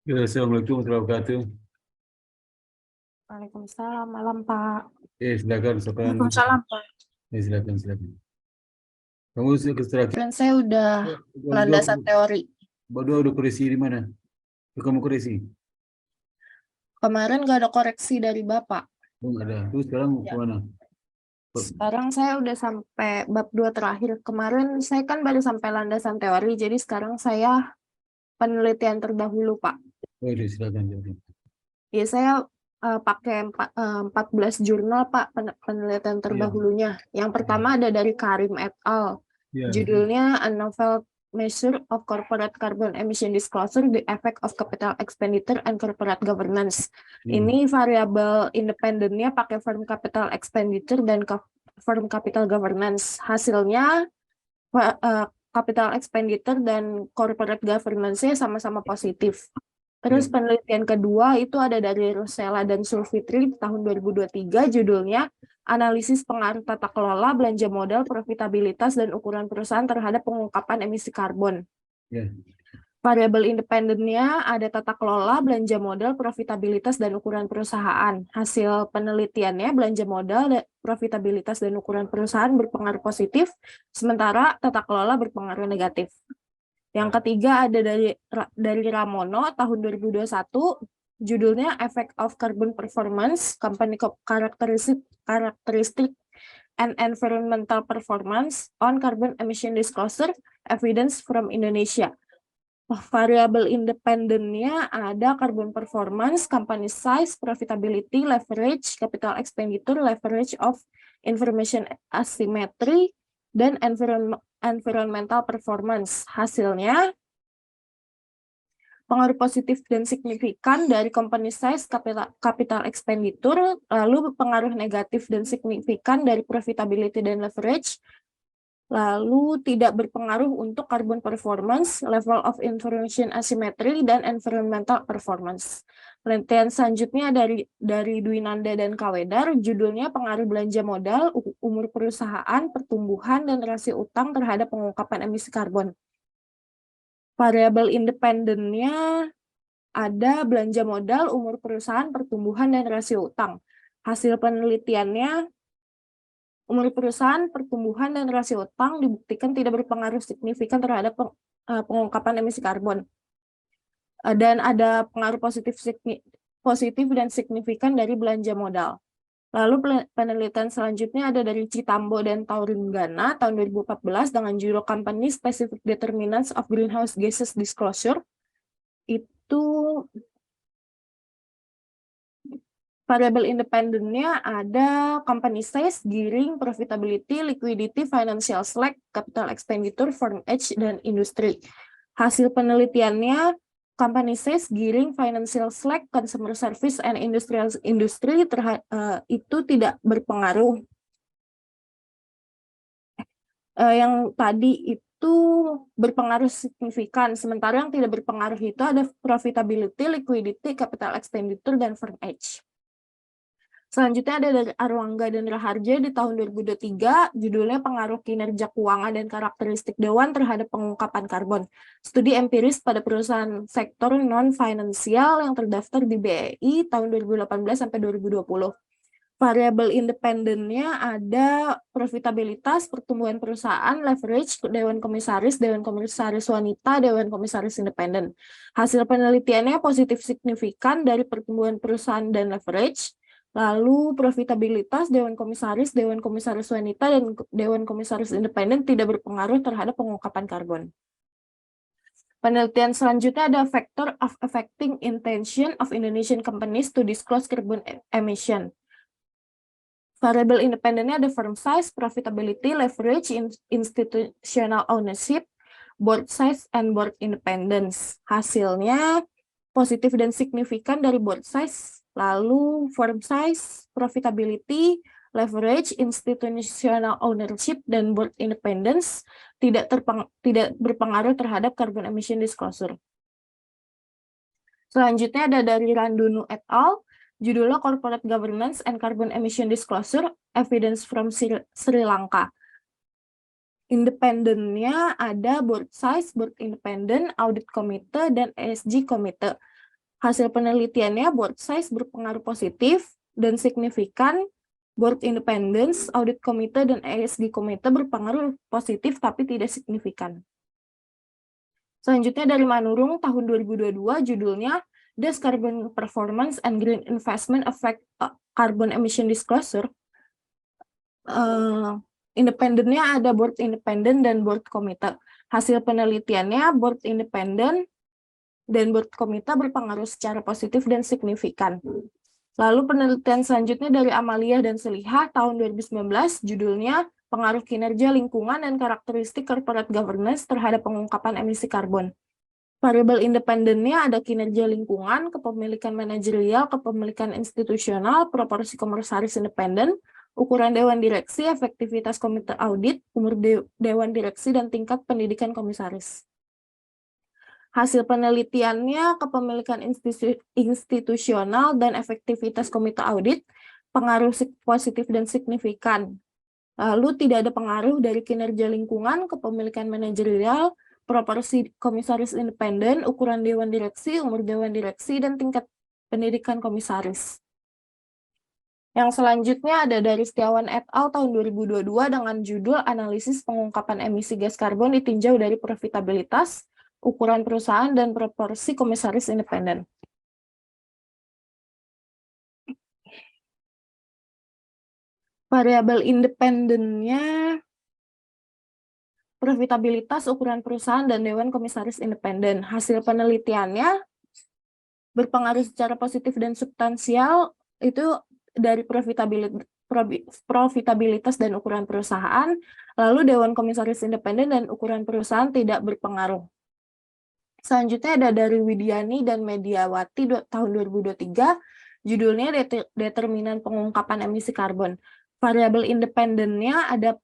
Ya, Assalamualaikum warahmatullahi wabarakatuh. Waalaikumsalam, malam Pak. Silakan, silakan. Waalaikumsalam Pak. Silakan, silakan. Kamu terakhir Dan saya udah berdua, landasan teori. berdua udah koreksi di mana? Kamu koreksi? Kemarin nggak ada koreksi dari Bapak. Oh, nggak ada. Terus sekarang Ya. kemana? Sekarang saya udah sampai bab 2 terakhir. Kemarin saya kan baru sampai landasan teori, jadi sekarang saya penelitian terdahulu Pak. Oh, iya, silakan, silakan. Ya saya pakai 14 jurnal Pak penelitian terdahulunya. Yang pertama ada dari Karim et al. Ya. Judulnya A Novel Measure of Corporate Carbon Emission Disclosure, The Effect of Capital Expenditure and Corporate Governance. Ini variabel independennya pakai firm capital expenditure dan firm capital governance. Hasilnya capital expenditure dan corporate governance-nya sama-sama positif. Terus penelitian kedua itu ada dari Rosella dan Sulfitri di tahun 2023, judulnya Analisis Pengaruh Tata Kelola, Belanja Modal, Profitabilitas, dan Ukuran Perusahaan terhadap Pengungkapan Emisi Karbon. Variabel independennya ada tata kelola, belanja modal, profitabilitas, dan ukuran perusahaan. Hasil penelitiannya belanja modal, profitabilitas, dan ukuran perusahaan berpengaruh positif, sementara tata kelola berpengaruh negatif. Yang ketiga ada dari Ramono tahun 2021, judulnya Effect of Carbon Performance, Company Characteristic and Environmental Performance on Carbon Emission Disclosure, Evidence from Indonesia. Variabel independennya ada carbon performance, company size, profitability, leverage, capital expenditure, leverage of information asymmetry, dan environmental performance. Hasilnya, pengaruh positif dan signifikan dari company size, capital expenditure, lalu pengaruh negatif dan signifikan dari profitability dan leverage, lalu tidak berpengaruh untuk carbon performance, level of information asymmetry, dan environmental performance. Penelitian selanjutnya dari Dwinanda dan Kawedar, judulnya Pengaruh Belanja Modal, Umur Perusahaan, Pertumbuhan, dan Rasio Utang terhadap Pengungkapan Emisi Karbon. Variabel independennya ada belanja modal, umur perusahaan, pertumbuhan, dan rasio utang. Hasil penelitiannya, umur perusahaan, pertumbuhan, dan rasio utang dibuktikan tidak berpengaruh signifikan terhadap pengungkapan emisi karbon. Dan ada pengaruh positif dan signifikan dari belanja modal. Lalu penelitian selanjutnya ada dari Citambo dan Tauringgana tahun 2014 dengan judul Company Specific Determinants of Greenhouse Gases Disclosure. Itu variabel independennya ada company size, gearing, profitability, liquidity, financial slack, capital expenditure, firm age, dan industri. Hasil penelitiannya, company size, gearing, financial slack, consumer service, and industrial industry itu tidak berpengaruh. Yang tadi itu berpengaruh signifikan, sementara yang tidak berpengaruh itu ada profitability, liquidity, capital expenditure, dan firm age. Selanjutnya ada dari Arwangga dan Raharja di tahun 2023, judulnya Pengaruh Kinerja Keuangan dan Karakteristik Dewan terhadap Pengungkapan Karbon. Studi empiris pada perusahaan sektor non-finansial yang terdaftar di BEI tahun 2018 sampai 2020. Variabel independennya ada profitabilitas, pertumbuhan perusahaan, leverage, dewan komisaris wanita, dewan komisaris independen. Hasil penelitiannya positif signifikan dari pertumbuhan perusahaan dan leverage, lalu profitabilitas, dewan komisaris wanita, dan dewan komisaris independen tidak berpengaruh terhadap pengungkapan karbon. Penelitian selanjutnya ada factor of affecting intention of Indonesian companies to disclose carbon emission. Variable independennya ada firm size, profitability, leverage, institutional ownership, board size, and board independence. Hasilnya positif dan signifikan dari board size, lalu firm size, profitability, leverage, institutional ownership, dan board independence tidak berpengaruh terhadap carbon emission disclosure. Selanjutnya ada dari Randunu et al. Judulnya Corporate Governance and Carbon Emission Disclosure, Evidence from Sri Lanka. Independennya ada board size, board independent, audit committee, dan ESG committee. Hasil penelitiannya, board size berpengaruh positif dan signifikan, board independence, audit komite, dan ESG komite berpengaruh positif tapi tidak signifikan. Selanjutnya dari Manurung tahun 2022, judulnya Does Carbon Performance and Green Investment Affect Carbon Emission Disclosure? Independennya ada board independen dan board komite. Hasil penelitiannya, board independen dan board komite berpengaruh secara positif dan signifikan. Lalu penelitian selanjutnya dari Amalia dan Selihah tahun 2019, judulnya Pengaruh Kinerja Lingkungan dan Karakteristik Corporate Governance terhadap Pengungkapan Emisi Karbon. Variabel independennya ada kinerja lingkungan, kepemilikan manajerial, kepemilikan institusional, proporsi komisaris independen, ukuran dewan direksi, efektivitas komite audit, umur dewan direksi, dan tingkat pendidikan komisaris. Hasil penelitiannya, kepemilikan institusional dan efektivitas komite audit, pengaruh positif dan signifikan. Lalu tidak ada pengaruh dari kinerja lingkungan, kepemilikan manajerial, proporsi komisaris independen, ukuran dewan direksi, umur dewan direksi, dan tingkat pendidikan komisaris. Yang selanjutnya ada dari Setiawan et al. Tahun 2022 dengan judul Analisis Pengungkapan Emisi Gas Karbon ditinjau dari profitabilitas, ukuran perusahaan, dan proporsi komisaris independen. Variabel independennya profitabilitas, ukuran perusahaan, dan dewan komisaris independen. Hasil penelitiannya berpengaruh secara positif dan substansial itu dari profitabilitas dan ukuran perusahaan, lalu dewan komisaris independen dan ukuran perusahaan tidak berpengaruh. Selanjutnya ada dari Widiani dan Mediawati tahun 2023, judulnya Determinan Pengungkapan Emisi Karbon. Variabel independennya ada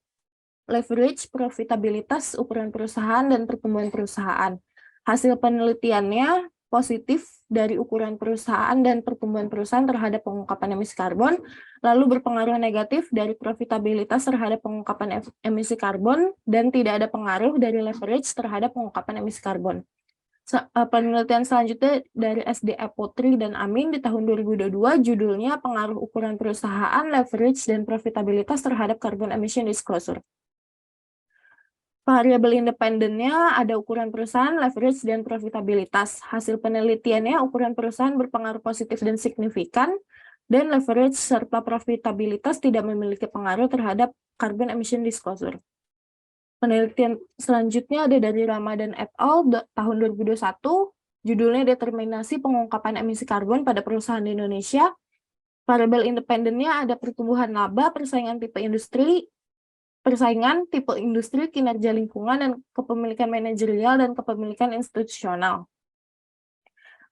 leverage, profitabilitas, ukuran perusahaan, dan pertumbuhan perusahaan. Hasil penelitiannya positif dari ukuran perusahaan dan pertumbuhan perusahaan terhadap pengungkapan emisi karbon, lalu berpengaruh negatif dari profitabilitas terhadap pengungkapan emisi karbon, dan tidak ada pengaruh dari leverage terhadap pengungkapan emisi karbon. Penelitian selanjutnya dari SDE Putri dan Amin di tahun 2022, judulnya Pengaruh Ukuran Perusahaan, Leverage, dan Profitabilitas terhadap Carbon Emission Disclosure. Variabel independennya ada ukuran perusahaan, leverage, dan profitabilitas. Hasil penelitiannya, ukuran perusahaan berpengaruh positif dan signifikan, dan leverage serta profitabilitas tidak memiliki pengaruh terhadap carbon emission disclosure. Penelitian selanjutnya ada dari Ramadan et al. Tahun 2021, judulnya Determinasi Pengungkapan Emisi Karbon pada Perusahaan di Indonesia. Variabel independennya ada pertumbuhan laba, persaingan tipe industri, kinerja lingkungan, dan kepemilikan manajerial dan kepemilikan institusional.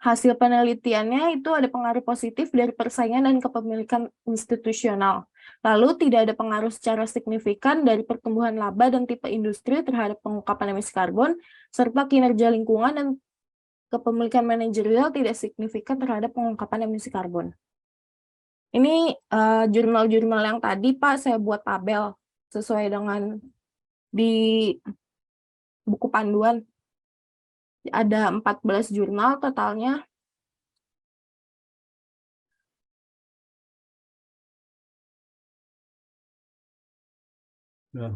Hasil penelitiannya itu ada pengaruh positif dari persaingan dan kepemilikan institusional. Lalu tidak ada pengaruh secara signifikan dari pertumbuhan laba dan tipe industri terhadap pengungkapan emisi karbon, serta kinerja lingkungan dan kepemilikan manajerial tidak signifikan terhadap pengungkapan emisi karbon. Ini jurnal-jurnal yang tadi, Pak, saya buat tabel sesuai dengan di buku panduan. Ada 14 jurnal totalnya. Ya.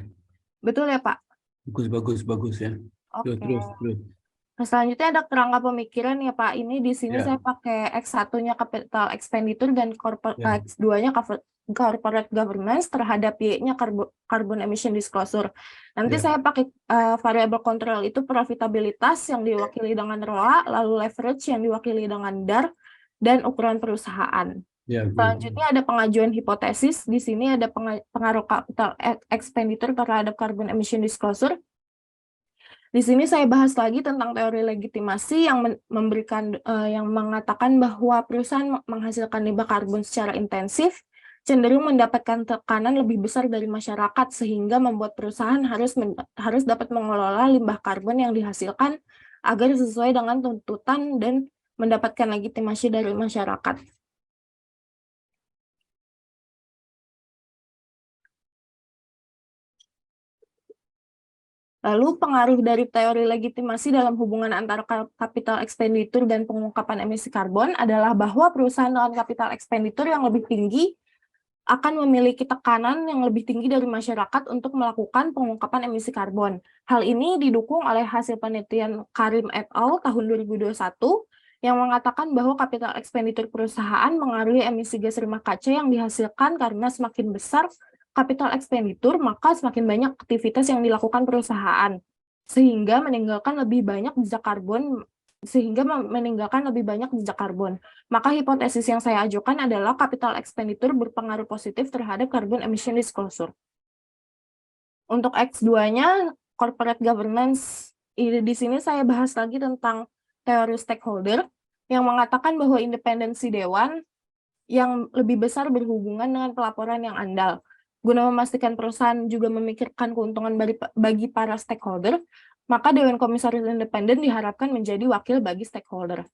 Betul ya, Pak? Bagus ya. Oke. Terus. Nah, selanjutnya ada kerangka pemikiran ya, Pak. Ini di sini Ya. saya pakai X1-nya capital expenditure dan Ya. X2-nya corporate governance terhadap Y-nya carbon emission disclosure. Nanti Ya. saya pakai variable control itu profitabilitas yang diwakili dengan ROA, lalu leverage yang diwakili dengan DAR, dan ukuran perusahaan. Ya, Selanjutnya ada pengajuan hipotesis. Di sini ada pengaruh capital expenditure terhadap carbon emission disclosure. Di sini saya bahas lagi tentang teori legitimasi yang yang mengatakan bahwa perusahaan menghasilkan limbah karbon secara intensif cenderung mendapatkan tekanan lebih besar dari masyarakat sehingga membuat perusahaan harus dapat mengelola limbah karbon yang dihasilkan agar sesuai dengan tuntutan dan mendapatkan legitimasi dari masyarakat. Lalu pengaruh dari teori legitimasi dalam hubungan antara capital expenditure dan pengungkapan emisi karbon adalah bahwa perusahaan dengan capital expenditure yang lebih tinggi akan memiliki tekanan yang lebih tinggi dari masyarakat untuk melakukan pengungkapan emisi karbon. Hal ini didukung oleh hasil penelitian Karim et al. Tahun 2021 yang mengatakan bahwa capital expenditure perusahaan mengaruhi emisi gas rumah kaca yang dihasilkan karena semakin besar capital expenditure, maka semakin banyak aktivitas yang dilakukan perusahaan, sehingga meninggalkan lebih banyak jejak karbon, Maka hipotesis yang saya ajukan adalah capital expenditure berpengaruh positif terhadap carbon emission disclosure. Untuk X2-nya, corporate governance, di sini saya bahas lagi tentang teori stakeholder yang mengatakan bahwa independensi dewan yang lebih besar berhubungan dengan pelaporan yang andal. Guna memastikan perusahaan juga memikirkan keuntungan bagi para stakeholder, maka Dewan Komisaris Independen diharapkan menjadi wakil bagi stakeholder.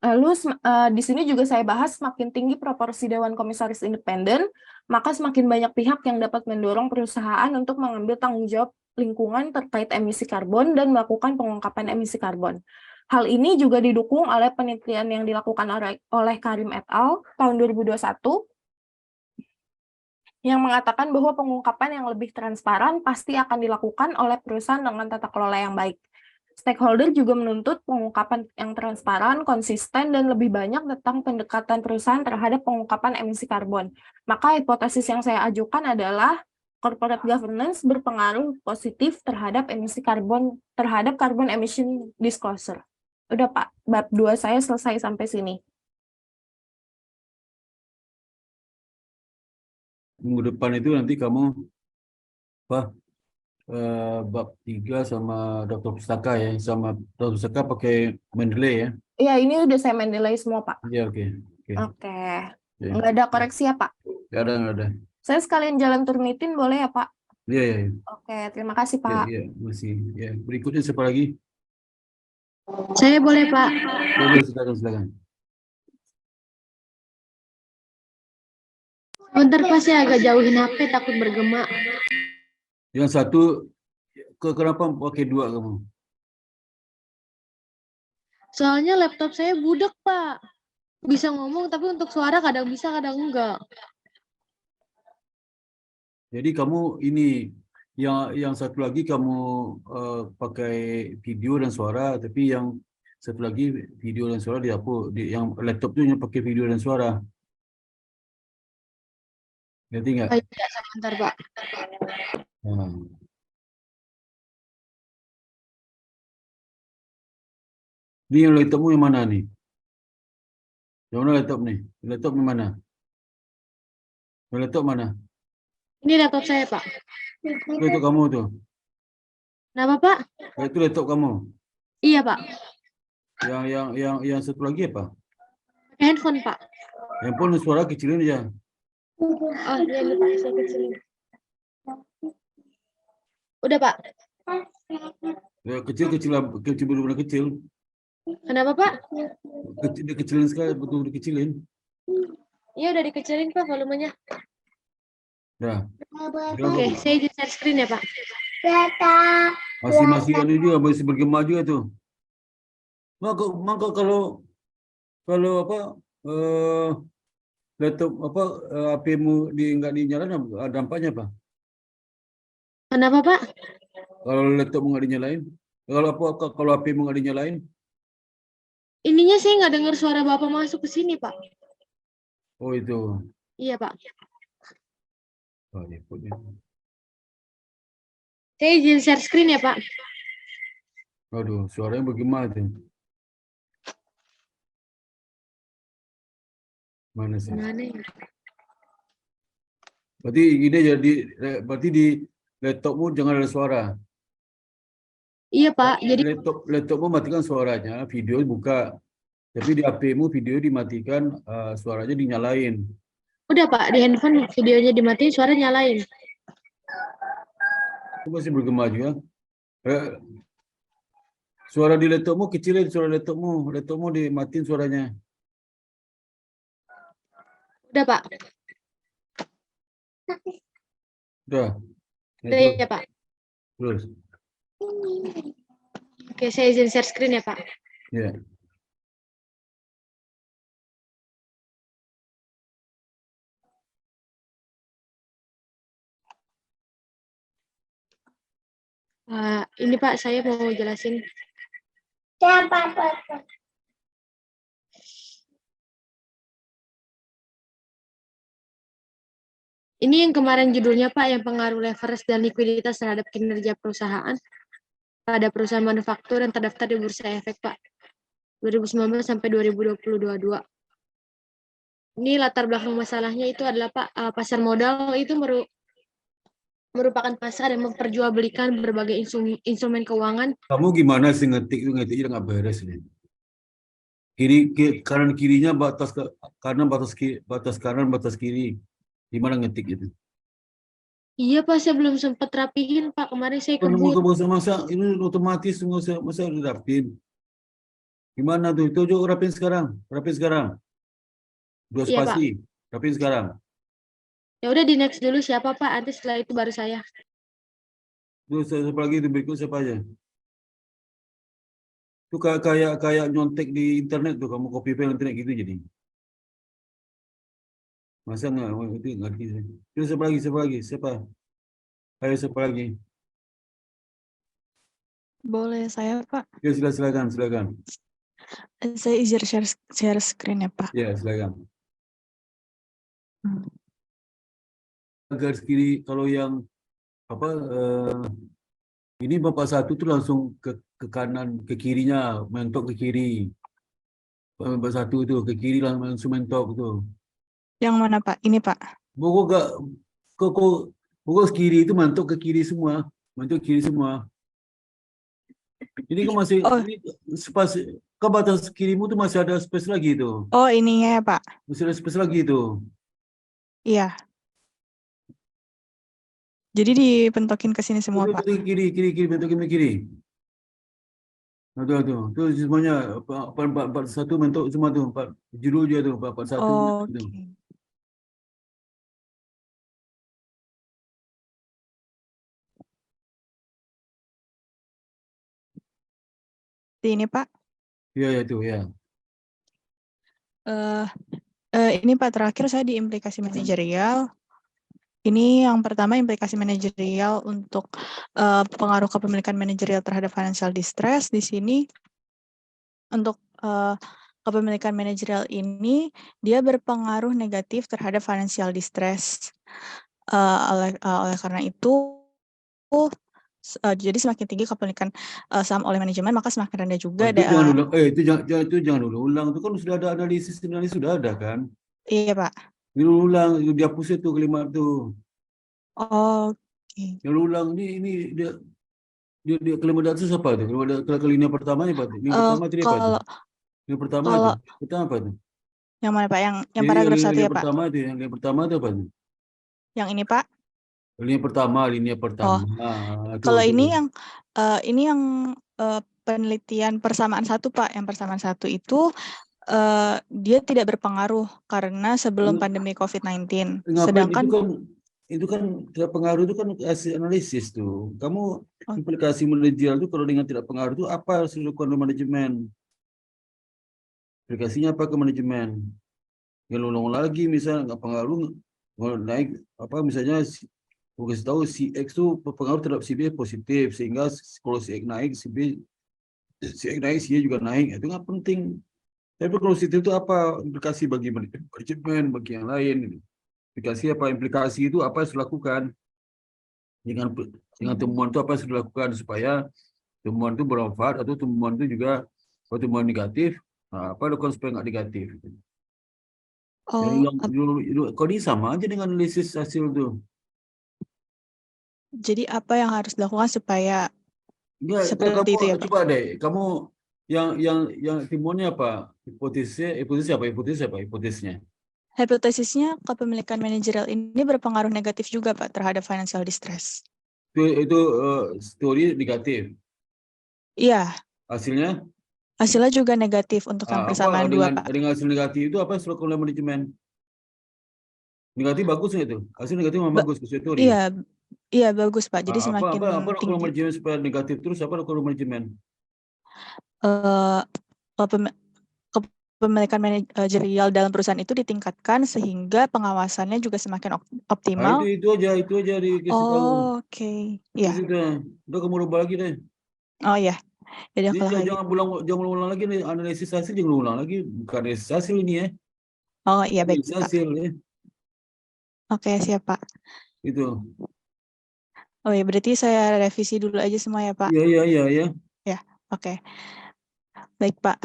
Lalu di sini juga saya bahas semakin tinggi proporsi Dewan Komisaris Independen, maka semakin banyak pihak yang dapat mendorong perusahaan untuk mengambil tanggung jawab lingkungan terkait emisi karbon dan melakukan pengungkapan emisi karbon. Hal ini juga didukung oleh penelitian yang dilakukan oleh Karim et al. Tahun 2021 yang mengatakan bahwa pengungkapan yang lebih transparan pasti akan dilakukan oleh perusahaan dengan tata kelola yang baik. Stakeholder juga menuntut pengungkapan yang transparan, konsisten, dan lebih banyak tentang pendekatan perusahaan terhadap pengungkapan emisi karbon. Maka hipotesis yang saya ajukan adalah corporate governance berpengaruh positif terhadap carbon emission disclosure. Udah Pak, bab 2 saya selesai sampai sini. Minggu depan itu nanti kamu bab 3 sama Dr. Pustaka ya, sama Dr. Pustaka pakai Mendeley ya. Iya, ini udah saya menilai semua, Pak. Iya, oke. Oke. Nggak ada koreksi ya, Pak? Nggak ada. Saya sekalian jalan Turnitin boleh ya, Pak? Iya. Oke, terima kasih, Pak. Iya, masih. Ya, berikutnya siapa lagi? Saya boleh, Pak. Boleh, silakan. Bentar, Pak, saya agak jauhin HP, takut bergema. Yang satu, kenapa pakai 2 kamu? Soalnya laptop saya budek, Pak. Bisa ngomong, tapi untuk suara kadang bisa, kadang enggak. Jadi kamu ini, yang satu lagi kamu pakai video dan suara, tapi yang satu lagi video dan suara dihapus. Yang laptop itu yang pakai video dan suara. Ngerti nggak? Ya, sebentar, Pak. Ini yang laptopmu yang mana nih? Yang mana laptop nih? Laptop yang mana? Yang laptop mana? Ini laptop saya, Pak. Itu kamu tuh. Kenapa, Pak? Itu laptop kamu. Iya, Pak. Yang satu lagi apa? Handphone, Pak. Handphone suara kecilin aja. Oh, iya, Pak, saya kecilin. Udah, Pak. Ya, kecil benar-benar kecil. Kenapa, Pak? Kecilin sekali, betul dikecilin. Iya, udah dikecilin, Pak, volumenya. Nah. Oke, saya izin share screen ya, Pak. Masih anu juga, masih bergema juga tuh. Maka kalau apa laptop HP-mu nggak dinyalain, dampaknya apa? Kenapa, Pak? Kalau laptopmu nggak dinyalain, kalau HP-mu nggak dinyalain? Ininya saya nggak dengar suara Bapak masuk ke sini, Pak. Oh, itu. Iya, Pak. Oh, ya, saya izin share screen ya, Pak. Aduh, suaranya bagaimana tuh? Mana sih? Mana ya? Berarti di laptopmu jangan ada suara. Iya, Pak. Jadi laptopmu matikan suaranya, video buka. Tapi di HP-mu video dimatikan, suaranya dinyalain. Udah, Pak. Di handphone videonya dimatiin, suara nyalain. Itu masih bergema juga. Suara di laptopmu kecilin, suara laptopmu dimatiin suaranya. Udah, Pak. Udah. Ya, Udah terus. ya Pak. Terus. Oke, saya izin share screen ya Pak. Ya. Ini Pak, saya mau jelasin. Ini yang kemarin judulnya Pak, yang pengaruh leverage dan likuiditas terhadap kinerja perusahaan pada perusahaan manufaktur yang terdaftar di Bursa Efek Pak, 2019 sampai 2022. Ini latar belakang masalahnya itu adalah Pak, pasar modal itu merupakan pasar yang memperjualbelikan berbagai instrumen keuangan. Kamu gimana sih ngetiknya nggak beres nih. Kanan kirinya kanan batas kanan batas kiri. Gimana ngetik itu? Iya Pak, saya belum sempat rapihin Pak, kemarin saya kebut. Masa ini otomatis masa dirapin. Gimana tuh? Itu juga rapin sekarang. Dua Iya Pak. spasi. Rapin sekarang. Ya udah di next dulu siapa Pak, nanti setelah itu baru saya. Terus siapa lagi itu berikut siapa aja? Itu kayak nyontek di internet tuh, kamu copy paste internet gitu jadi. Masa nggak itu ngerti sih. Terus siapa lagi? Siapa? Ayo siapa lagi? Boleh saya, Pak? Ya silakan. Saya izin share screen ya, Pak. Ya silakan. Garis kiri kalau yang apa ini bapak satu tuh langsung ke kanan, ke kirinya, mentok ke kiri. Bapak satu itu ke kiri langsung mentok itu. Yang mana, Pak? Ini, Pak. Pokok kiri itu mentok ke kiri semua, mentok ke kiri semua. Ini kan masih ini spasi ke batas kirimu tuh masih ada space lagi itu. Oh, ininya ya, Pak. Masih ada space lagi itu. Iya. Jadi dipentokin ke sini semua, Pak. Kiri, mentokin ke kiri. Tuh. Tuh semuanya 41 mentok semua tuh, judul dia tuh 41 Oke. tuh. Ini, Pak. Iya itu ya. Ini Pak, terakhir saya di implikasi manajerial. Ini yang pertama implikasi manajerial untuk pengaruh kepemilikan manajerial terhadap financial distress. Di sini untuk kepemilikan manajerial ini dia berpengaruh negatif terhadap financial distress. Oleh karena itu jadi semakin tinggi kepemilikan saham oleh manajemen, maka semakin rendah juga. Itu jangan ulang. Itu kan sudah ada analisis sudah ada kan? Iya Pak. Ulang, dihapus itu kalimat tuh. Oke. Yang ulang ini dia kalimat itu apa tuh? Kalau linia pertamanya apa tuh? Linia pertama tadi apa tuh? Linia pertama itu. Pertama apa tuh? Yang mana Pak? Yang paragraf 1 ya Pak? Yang pertama itu apa tuh? Yang ini Pak? Linia pertama. Kalau ini yang penelitian persamaan 1 Pak. Yang persamaan 1 itu dia tidak berpengaruh karena sebelum pandemi COVID-19. Sedangkan itu kan tidak pengaruh, itu kan hasil analisis tuh. Kamu implikasi manajerial itu kalau dengan tidak pengaruh itu apa harus dilakukan oleh manajemen? Implikasinya apa ke manajemen? Yang ulang lagi misalnya nggak pengaruh, naik apa misalnya kasih tahu si X itu berpengaruh terhadap si B positif, sehingga kalau si X naik si Y juga naik, itu nggak penting. Tapi kalau situ itu apa implikasi bagi manajemen, bagi yang lain? Implikasi itu apa yang harus dilakukan dengan temuan itu, apa yang harus dilakukan supaya temuan itu bermanfaat atau temuan itu juga temuan negatif, apa lakukan supaya nggak negatif? Kalau ini sama aja dengan analisis hasil itu. Jadi apa yang harus dilakukan supaya seperti itu ya Pak? Coba deh, kamu yang timunnya apa? Hipotesisnya? Hipotesisnya kepemilikan manajerial ini berpengaruh negatif juga Pak terhadap financial distress. Itu teori negatif. Iya. Hasilnya? Hasilnya juga negatif untuk yang persamaan 2 Pak. Dengan hasil negatif itu apa yang dilakukan oleh manajemen? Negatif bagus nggak itu? Hasil negatif memang Ba- bagus sesuai teori. Iya, iya bagus Pak. Jadi Apa semakin lakukan tinggi manajemen supaya negatif terus? Apa lakukan manajemen? eh, kepemilikan manajerial dalam perusahaan itu ditingkatkan sehingga pengawasannya juga semakin Nah, optimal. itu aja dikasih tahu. Oh, oke. Iya. Itu udah kamu rubah lagi deh. Oh ya. Jadi Ini kalau kayak gitu. jangan ulang lagi nih, analisis hasil jangan ulang lagi, bukan analisis hasil ini ya. Oh iya baik Analisis Pak. hasil ya. Oke siap Pak. Itu. Oh ya berarti saya revisi dulu aja semua ya Pak. Iya. Ya, oke. Baik Pak.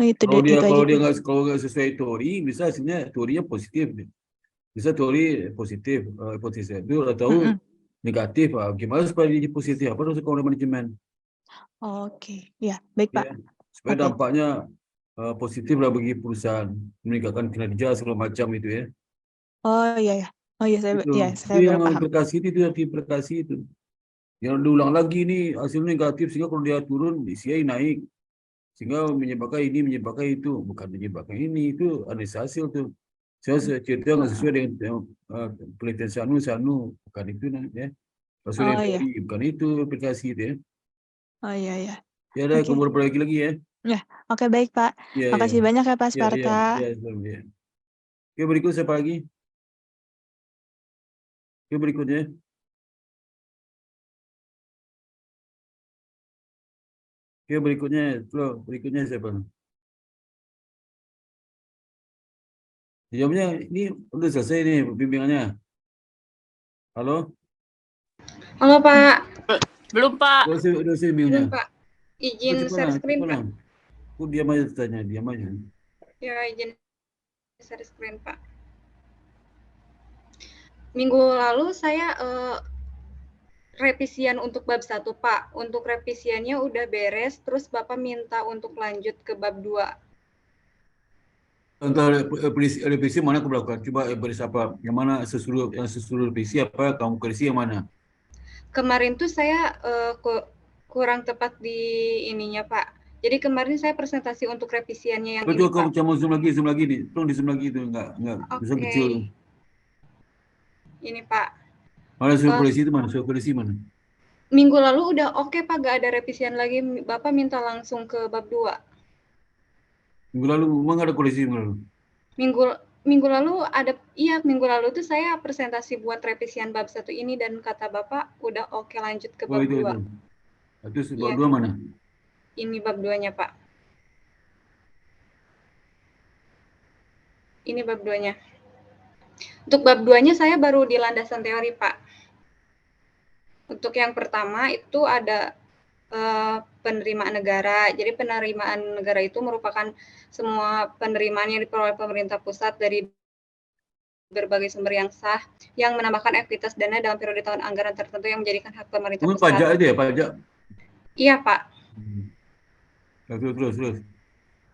Oh, itu Kalau dia itu aja. kalau nggak sesuai teori, bisa hasilnya teorinya positif. Bisa teori positif, hipotesis itu udah tahu Mm-mm. negatif. Gimana supaya dia positif? Apa harus kalau manajemen? Oke, ya baik Pak. Ya, supaya Oke. dampaknya positif lah bagi perusahaan, meningkatkan kinerja segala macam itu ya. Oh iya ya. Oh iya saya Itu baru yang paham. implikasi itu yang implikasi itu. Yang diulang lagi nih hasilnya negatif sehingga kalau dia turun CI naik sehingga menyebabkan itu bukan menyebabkan ini itu analisis hasil tuh. Saya cerita nggak sesuai dengan penelitian Sanu bukan itu ya. Sesuai dengan Oh iya. teori bukan itu aplikasi itu ya. Oh iya ya. Ya ada Oke. kamu perbaiki lagi ya. Ya, oke baik Pak. Ya Makasih banyak ya Pak ya Sparta. ya. Oke berikut siapa lagi? Oke berikutnya. Oke berikutnya siapa? Jawabnya ini udah selesai nih bimbingannya. Halo? Halo Pak, Belum, Pak. Udah selesai bimbingannya. belum Pak. Izin Cepat share lah, screen cepat Pak. lah. Aku diam aja tanya, diam aja. Ya izin share screen Pak. Minggu lalu saya revisian untuk bab 1 Pak. Untuk revisiannya udah beres, terus Bapak minta untuk lanjut ke bab 2. Untuk revisi mana aku lakukan? Coba baris apa? Yang mana sesuruh revisi apa? Kamu revisi yang mana? Kemarin tuh saya kurang tepat di ininya Pak. Jadi kemarin saya presentasi untuk revisiannya yang Betul, ini kamu Pak. coba zoom lagi nih. Tolong di zoom lagi itu enggak bisa Oke. kecil. Ini Pak. Mana suruh revisi itu mana? Suruh revisi mana? Minggu lalu udah oke Pak, gak ada revisian lagi. Bapak minta langsung ke bab 2. Minggu lalu memang ada koleksi minggu lalu. Minggu lalu minggu lalu tuh saya presentasi buat revisian bab 1 ini dan kata Bapak udah oke lanjut ke bab 2. Itu bab Iya. 2 mana? Ini bab 2-nya, Pak. Ini bab 2-nya. Untuk bab 2-nya saya baru di landasan teori, Pak. Untuk yang pertama itu ada penerimaan negara. Jadi penerimaan negara itu merupakan semua penerimaan yang diperoleh pemerintah pusat dari berbagai sumber yang sah yang menambahkan aktivitas dana dalam periode tahun anggaran tertentu yang menjadikan hak pemerintah Kamu pusat. pajak itu ya, pajak? Iya, Pak. Terus.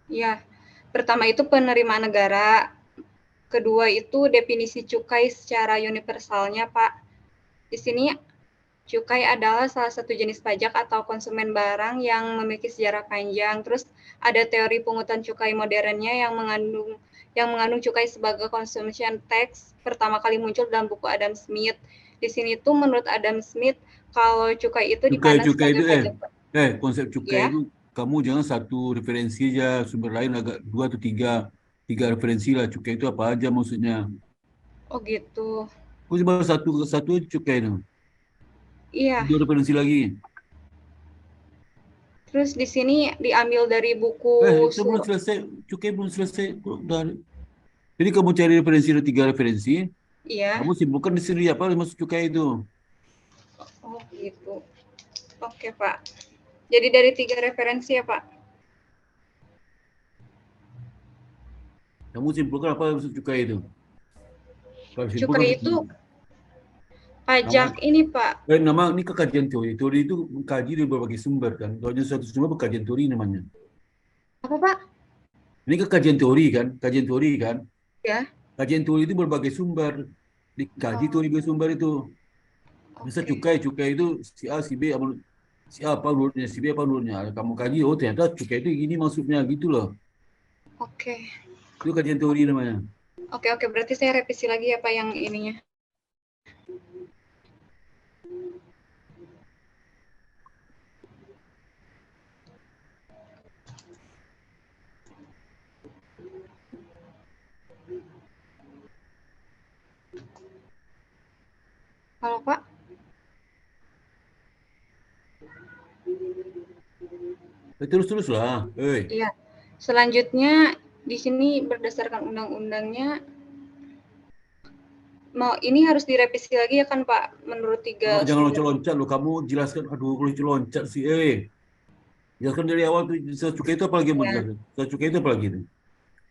Iya. Pertama itu penerimaan negara. Kedua itu definisi cukai secara universalnya, Pak. Di sini cukai adalah salah satu jenis pajak atau konsumen barang yang memiliki sejarah panjang. Terus ada teori pungutan cukai modernnya yang mengandung cukai sebagai consumption tax pertama kali muncul dalam buku Adam Smith. Di sini tuh menurut Adam Smith kalau cukai itu dipandang sebagai pajak. Konsep cukai itu kamu jangan satu referensi aja, sumber lain agak 2 atau 3 referensi lah. Cukai itu apa aja maksudnya? Oh gitu. Aku cuma satu cukai itu. Iya. 2 referensi lagi. Terus di sini diambil dari buku. Itu belum selesai, cukai belum selesai. Jadi kamu cari referensi, ada 3 referensi. Iya. Kamu simpulkan di sini apa masuk cukai itu. Oh gitu. Oke Pak. Jadi dari 3 referensi ya Pak? Kamu simpulkan apa masuk cukai itu? Cukai itu pajak ini Pak. Nama ini kekajian teori. Teori itu mengkaji dari berbagai sumber kan. Kalau suatu sumber kajian teori namanya. Apa Pak? Ini kekajian teori kan, Ya. Kajian teori itu berbagai sumber. Dikaji teori bersumber itu. Bisa cukai itu si A, si B, si A apa menurutnya, si B apa menurutnya. Kamu kaji, ternyata cukai itu gini maksudnya gitu loh. Oke. Itu kajian teori namanya. Oke, berarti saya revisi lagi ya Pak yang ininya. Halo Pak. Terus lah. Iya. Selanjutnya di sini berdasarkan undang-undangnya ini harus direvisi lagi ya kan Pak menurut Jangan loncat-loncat lo, kamu jelaskan. Aduh, loncat sih. Jelaskan dari awal tuh, saya cukai itu apa lagi yang mau ya. jelaskan? Saya cukai itu apa lagi nih?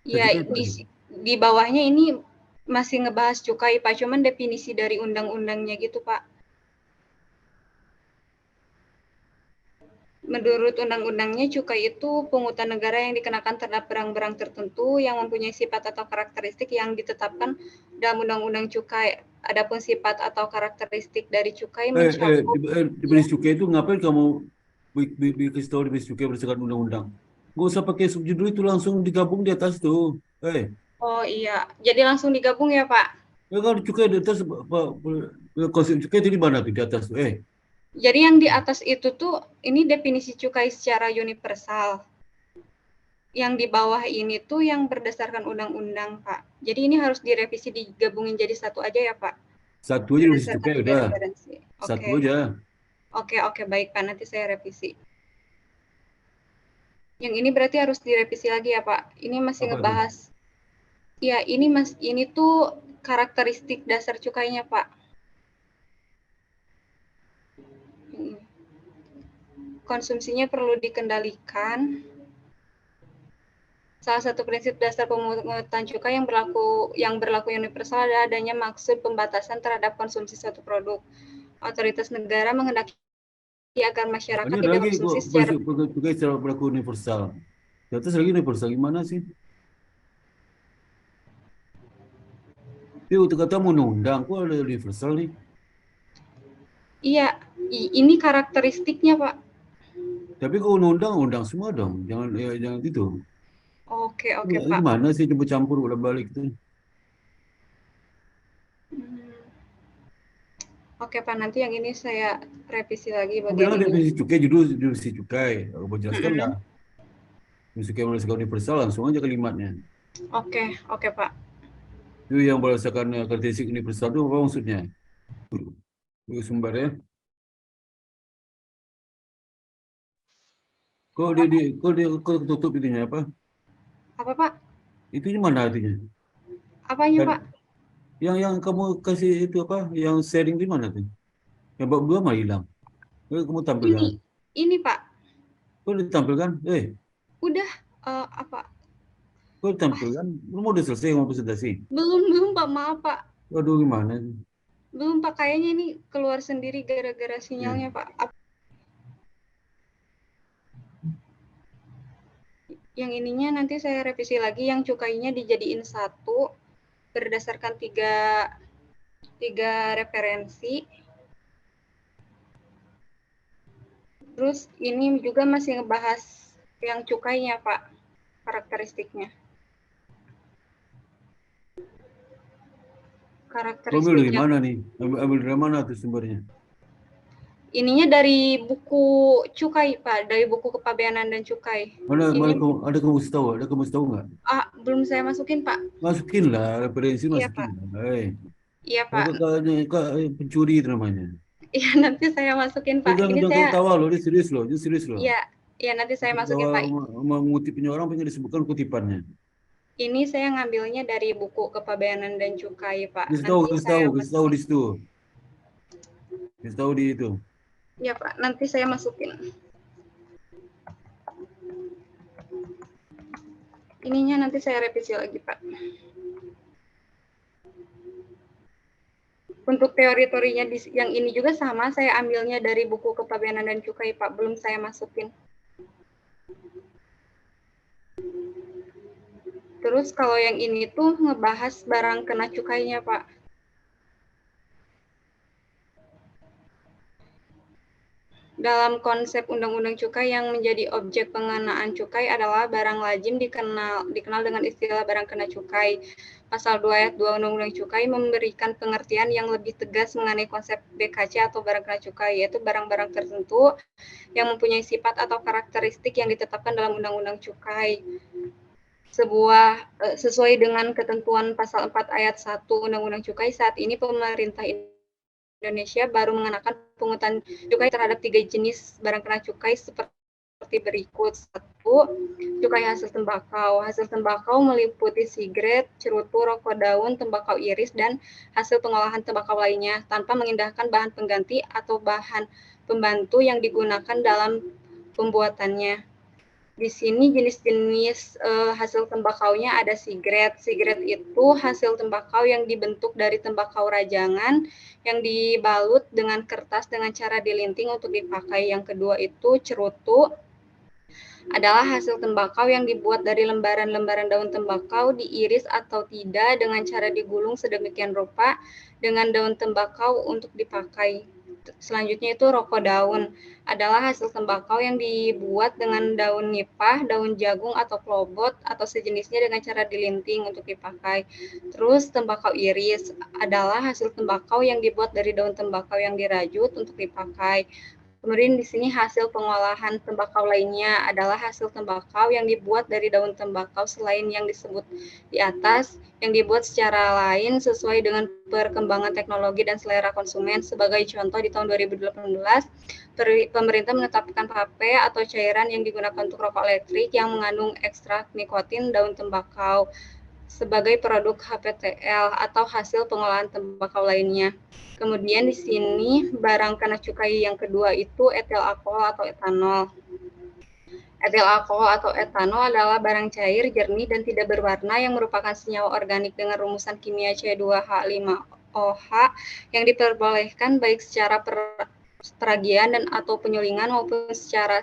Ya, di bawahnya ini masih ngebahas cukai Pak, cuman definisi dari undang-undangnya gitu Pak. Menurut undang-undangnya, cukai itu pungutan negara yang dikenakan terhadap barang-barang tertentu yang mempunyai sifat atau karakteristik yang ditetapkan dalam undang-undang cukai. Adapun sifat atau karakteristik dari cukai mencakup Definisi cukai itu ngapain kamu kasih tahu definisi cukai berdasarkan undang-undang? Gak usah pakai subjudul itu, langsung digabung di atas tuh. Oh iya, jadi langsung digabung ya Pak? Ya kalau cukai di atas, konsep cukai itu di mana tuh di atas tuh? Jadi yang di atas itu tuh, ini definisi cukai secara universal. Yang di bawah ini tuh yang berdasarkan undang-undang, Pak. Jadi ini harus direvisi, digabungin jadi satu aja ya, Pak? Satu aja definisi cukai udah. Satu aja. Oke, baik Pak. Nanti saya revisi. Yang ini berarti harus direvisi lagi ya, Pak? Ini masih ngebahas. Ya, ini tuh karakteristik dasar cukainya, Pak. Konsumsinya perlu dikendalikan. Salah satu prinsip dasar pemungutan cukai yang berlaku universal adalah adanya maksud pembatasan terhadap konsumsi suatu produk. Otoritas negara menghendaki agar masyarakat tidak konsumsi secara cukai secara berlaku universal. Di atas lagi universal gimana sih? Tapi untuk kata undang-undang, kok ada universal nih? Iya, ini karakteristiknya Pak. Tapi kalau undang-undang semua dong, jangan itu. Oke Pak. Gimana sih coba campur udah balik tuh? Oke Pak, nanti yang ini saya revisi lagi Aku bagian bilang ini. definisi cukai, judul definisi cukai. Aku mau jelaskan lah. Definisi cukai berdasarkan universal, langsung aja kalimatnya. Oke Pak. Itu yang berdasarkan karakteristik universal itu apa maksudnya? Itu sumbernya. Kok tutup itunya apa? Apa Pak? Itunya mana artinya? Apanya Pak? Yang kamu kasih itu apa? Yang sharing di mana tuh? Yang berdua mah hilang. Kamu tampilkan. Ini Pak. Kok ditampilkan? Udah apa? Kok ditampilkan? Lu mau udah selesai ngomong presentasi? Belum Pak, maaf Pak. Waduh, gimana? Belum Pak, kayaknya ini keluar sendiri gara-gara sinyalnya Pak. Yang ininya nanti saya revisi lagi, yang cukainya dijadiin satu berdasarkan tiga referensi. Terus ini juga masih ngebahas yang cukainya Pak, karakteristiknya. Ambil dari mana nih? Ambil dari mana tuh sumbernya? Ininya dari buku cukai Pak, dari buku kepabeanan dan cukai. Ada kamu tahu? Ada kamu tahu nggak? Belum saya masukin Pak. Masukin lah, referensi Iya, masukin. Iya Pak. Pencuri itu namanya. Iya, nanti saya masukin Pak. Jangan ketawa loh, dia serius loh, Iya, nanti saya masukin Pak. Mengutipnya orang pengen disebutkan kutipannya. Ini saya ngambilnya dari buku kepabeanan dan cukai Pak. Kasih tahu di situ. Kasih tahu di itu. Iya Pak, nanti saya masukin. Ininya nanti saya revisi lagi Pak. Untuk teori-teorinya yang ini juga sama, saya ambilnya dari buku kepabeanan dan cukai Pak, belum saya masukin. Terus kalau yang ini tuh ngebahas barang kena cukainya Pak. Dalam konsep Undang-Undang Cukai yang menjadi objek pengenaan cukai adalah barang lazim dikenal dengan istilah barang kena cukai. Pasal 2 ayat 2 Undang-Undang Cukai memberikan pengertian yang lebih tegas mengenai konsep BKC atau barang kena cukai, yaitu barang-barang tertentu yang mempunyai sifat atau karakteristik yang ditetapkan dalam Undang-Undang Cukai. Sesuai dengan ketentuan pasal 4 ayat 1 Undang-Undang Cukai, saat ini pemerintah Indonesia baru mengenakan pungutan cukai terhadap 3 jenis barang kena cukai seperti berikut. 1. Cukai hasil tembakau. Hasil tembakau meliputi sigaret, cerutu, rokok daun, tembakau iris, dan hasil pengolahan tembakau lainnya tanpa mengindahkan bahan pengganti atau bahan pembantu yang digunakan dalam pembuatannya. Di sini jenis-jenis hasil tembakaunya ada sigaret. Sigaret itu hasil tembakau yang dibentuk dari tembakau rajangan yang dibalut dengan kertas dengan cara dilinting untuk dipakai. Yang kedua itu cerutu, adalah hasil tembakau yang dibuat dari lembaran-lembaran daun tembakau diiris atau tidak dengan cara digulung sedemikian rupa dengan daun tembakau untuk dipakai. Selanjutnya itu rokok daun, adalah hasil tembakau yang dibuat dengan daun nipah, daun jagung atau klobot atau sejenisnya dengan cara dilinting untuk dipakai. Terus tembakau iris adalah hasil tembakau yang dibuat dari daun tembakau yang dirajut untuk dipakai. Kemudian di sini hasil pengolahan tembakau lainnya adalah hasil tembakau yang dibuat dari daun tembakau selain yang disebut di atas, yang dibuat secara lain sesuai dengan perkembangan teknologi dan selera konsumen. Sebagai contoh, di tahun 2018, pemerintah menetapkan vape atau cairan yang digunakan untuk rokok elektrik yang mengandung ekstrak nikotin daun tembakau sebagai produk HPTL atau hasil pengolahan tembakau lainnya. Kemudian di sini barang kena cukai yang kedua itu etil alkohol atau etanol. Etil alkohol atau etanol adalah barang cair, jernih, dan tidak berwarna yang merupakan senyawa organik dengan rumusan kimia C2H5OH yang diperbolehkan baik secara peragian dan atau penyulingan maupun secara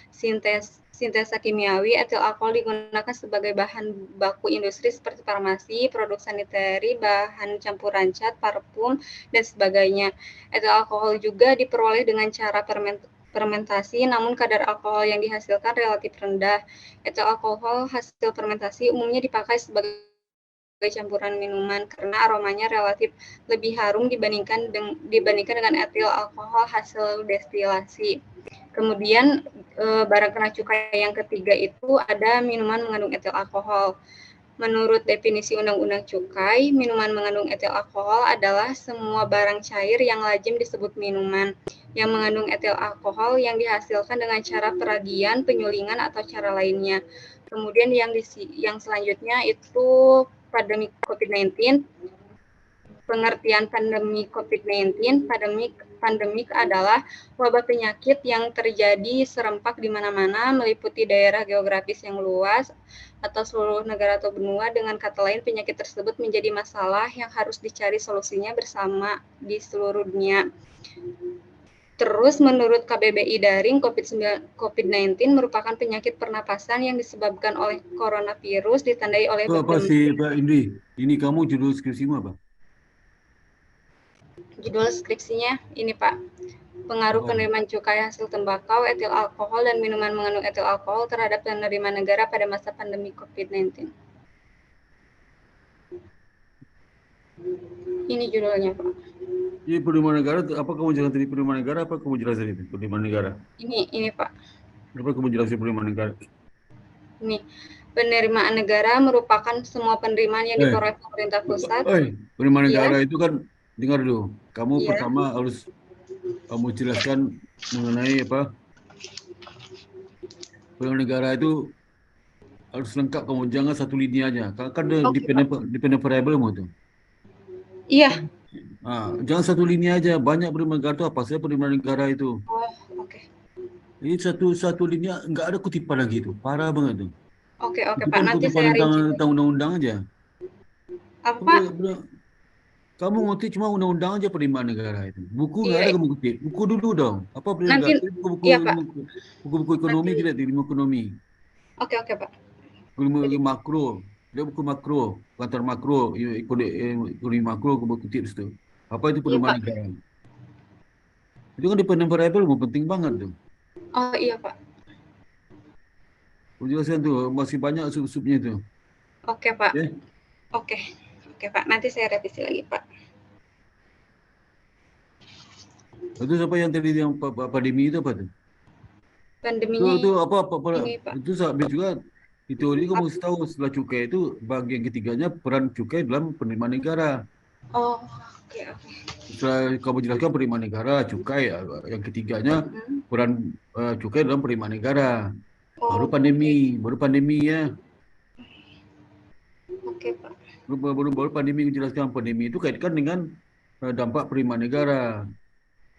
sintesa kimiawi. Etil alkohol digunakan sebagai bahan baku industri seperti farmasi, produk sanitary, bahan campuran cat, parfum, dan sebagainya. Etil alkohol juga diperoleh dengan cara fermentasi, namun kadar alkohol yang dihasilkan relatif rendah. Etil alkohol hasil fermentasi umumnya dipakai sebagai campuran minuman karena aromanya relatif lebih harum dibandingkan dengan etil alkohol hasil destilasi. Kemudian barang kena cukai yang ketiga itu ada minuman mengandung etil alkohol. Menurut definisi Undang-Undang Cukai, minuman mengandung etil alkohol adalah semua barang cair yang lazim disebut minuman yang mengandung etil alkohol yang dihasilkan dengan cara peragian, penyulingan, atau cara lainnya. Kemudian yang selanjutnya itu pandemi COVID-19. Pengertian pandemi COVID-19, pandemik adalah wabah penyakit yang terjadi serempak di mana-mana, meliputi daerah geografis yang luas atau seluruh negara atau benua. Dengan kata lain, penyakit tersebut menjadi masalah yang harus dicari solusinya bersama di seluruh dunia. Terus menurut KBBI Daring, COVID-19 merupakan penyakit pernapasan yang disebabkan oleh coronavirus ditandai oleh Apa sih Pak Indri? Ini kamu judul skripsimu apa? Judul skripsinya ini Pak, pengaruh penerimaan cukai hasil tembakau, etil alkohol, dan minuman mengandung etil alkohol terhadap penerimaan negara pada masa pandemi COVID-19. Ini judulnya Pak. Jadi penerimaan negara, apa kamu jelaskan tadi penerimaan negara? Apa kamu jelaskan itu penerimaan negara? Ini Pak. Apa kamu jelaskan penerimaan negara? Ini penerimaan negara merupakan semua penerimaan yang diperoleh pemerintah pusat. Penerimaan negara itu kan, dengar dulu. Kamu Iya. pertama harus kamu jelaskan mengenai apa? Penerimaan negara itu harus lengkap, kamu jangan satu lini aja. Kan dependent variable itu. Iya. Jangan satu lini aja, banyak penerimaan negara itu apa saja penerimaan negara itu. Oh, oke. Ini satu lini nggak ada kutipan lagi itu, parah banget tuh. Oke Itu Pak, kan nanti kutipan saya rinci. tentang undang-undang aja. Apa Pak? Kamu ngerti cuma undang-undang aja penerimaan negara itu. Buku nggak ada kamu kutip. Buku dulu dong. Apa penerimaan Nanti, negara? iya Pak. Buku-buku ekonomi tidak di ilmu ekonomi. Oke Pak. Ilmu makro. Dia buku makro, kantor makro, ekonomi makro, kamu kutip situ. Apa itu penerimaan negara? Itu kan dependent variable penting banget tuh. Oh iya, Pak. Aku jelaskan tuh, masih banyak sub-subnya itu. Oke, Pak. Ya. Oke. Oke, Pak. Nanti saya revisi lagi, Pak. Itu apa yang tadi yang pandemi itu apa tuh? Pandeminya Itu apa ini, Pak. itu sampai juga di teori kamu mesti tahu setelah cukai itu bagian ketiganya peran cukai dalam penerimaan negara. Oh, oke, oke. Setelah kamu jelaskan penerimaan negara, cukai, yang ketiganya peran cukai dalam penerimaan negara. Baru Oh, pandemi ya. oke, Pak. Baru pandemi menjelaskan pandemi itu kaitkan dengan dampak penerimaan negara.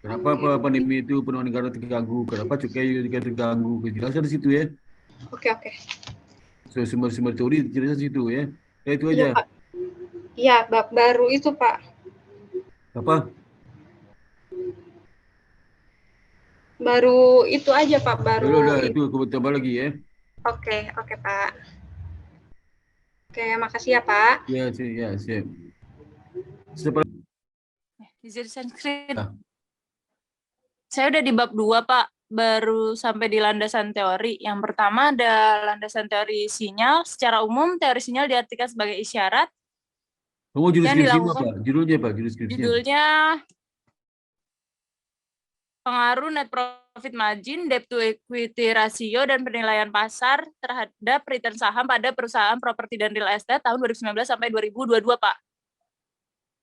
Kenapa pandemi itu penerimaan negara terganggu? Kenapa cukai juga terganggu? Jelaskan di situ ya. Oke, oke. So, sumber-sumber teori jelaskan di situ ya. Ya itu Iya, aja. Pak. Iya, baru itu, Pak. Apa? Baru itu aja, Pak. Udah, itu aku tambah lagi ya. Oke, oke, Pak. Oke, makasih ya, Pak. Ya, siap. Izin screen. Ah. Saya udah di bab 2, Pak. Baru sampai di landasan teori. Yang pertama ada landasan teori sinyal. Secara umum, teori sinyal diartikan sebagai isyarat. Kamu judul yang skripsi dilakukan. apa? Judulnya apa? Judul skripsinya. Judulnya pengaruh net profit margin, debt to equity ratio, dan penilaian pasar terhadap return saham pada perusahaan properti dan real estate tahun 2019 sampai 2022, Pak.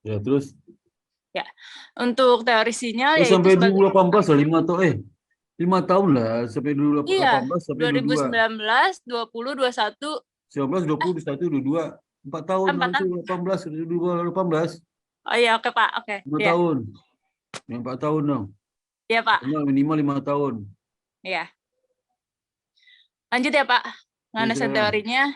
Ya, terus? Ya, untuk teori sinyal yaitu sampai sebagai 2018 lah, 5 tahun lah, sampai 2018 iya, sampai 2019, 20, 21, 19, 20, 21, 22, 4 tahun 4 tahun. 2018. Oh iya, oke Pak, oke. 2 Iya. tahun. Yang 4 tahun dong. Iya Pak. Minimal 5 tahun. Iya. Lanjut ya Pak. Landasan teorinya.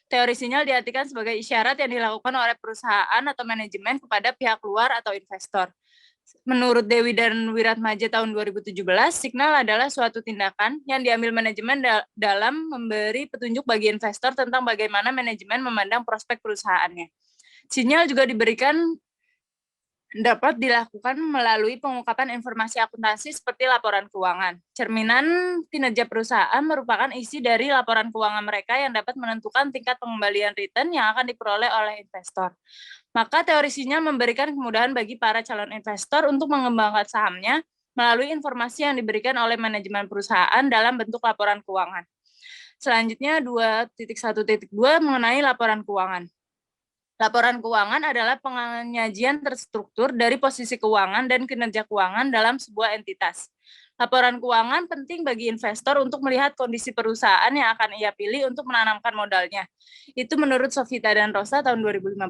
Teori sinyal diartikan sebagai isyarat yang dilakukan oleh perusahaan atau manajemen kepada pihak luar atau investor. Menurut Dewi dan Wiratmaja tahun 2017, signal adalah suatu tindakan yang diambil manajemen dalam memberi petunjuk bagi investor tentang bagaimana manajemen memandang prospek perusahaannya. Sinyal juga dapat dilakukan melalui pengungkapan informasi akuntansi seperti laporan keuangan. Cerminan kinerja perusahaan merupakan isi dari laporan keuangan mereka yang dapat menentukan tingkat pengembalian return yang akan diperoleh oleh investor. Maka teori sinyal memberikan kemudahan bagi para calon investor untuk mengembangkan sahamnya melalui informasi yang diberikan oleh manajemen perusahaan dalam bentuk laporan keuangan. Selanjutnya 2.1.2 mengenai laporan keuangan. Laporan keuangan adalah penyajian terstruktur dari posisi keuangan dan kinerja keuangan dalam sebuah entitas. Laporan keuangan penting bagi investor untuk melihat kondisi perusahaan yang akan ia pilih untuk menanamkan modalnya. Itu menurut Sofita dan Rosa tahun 2015.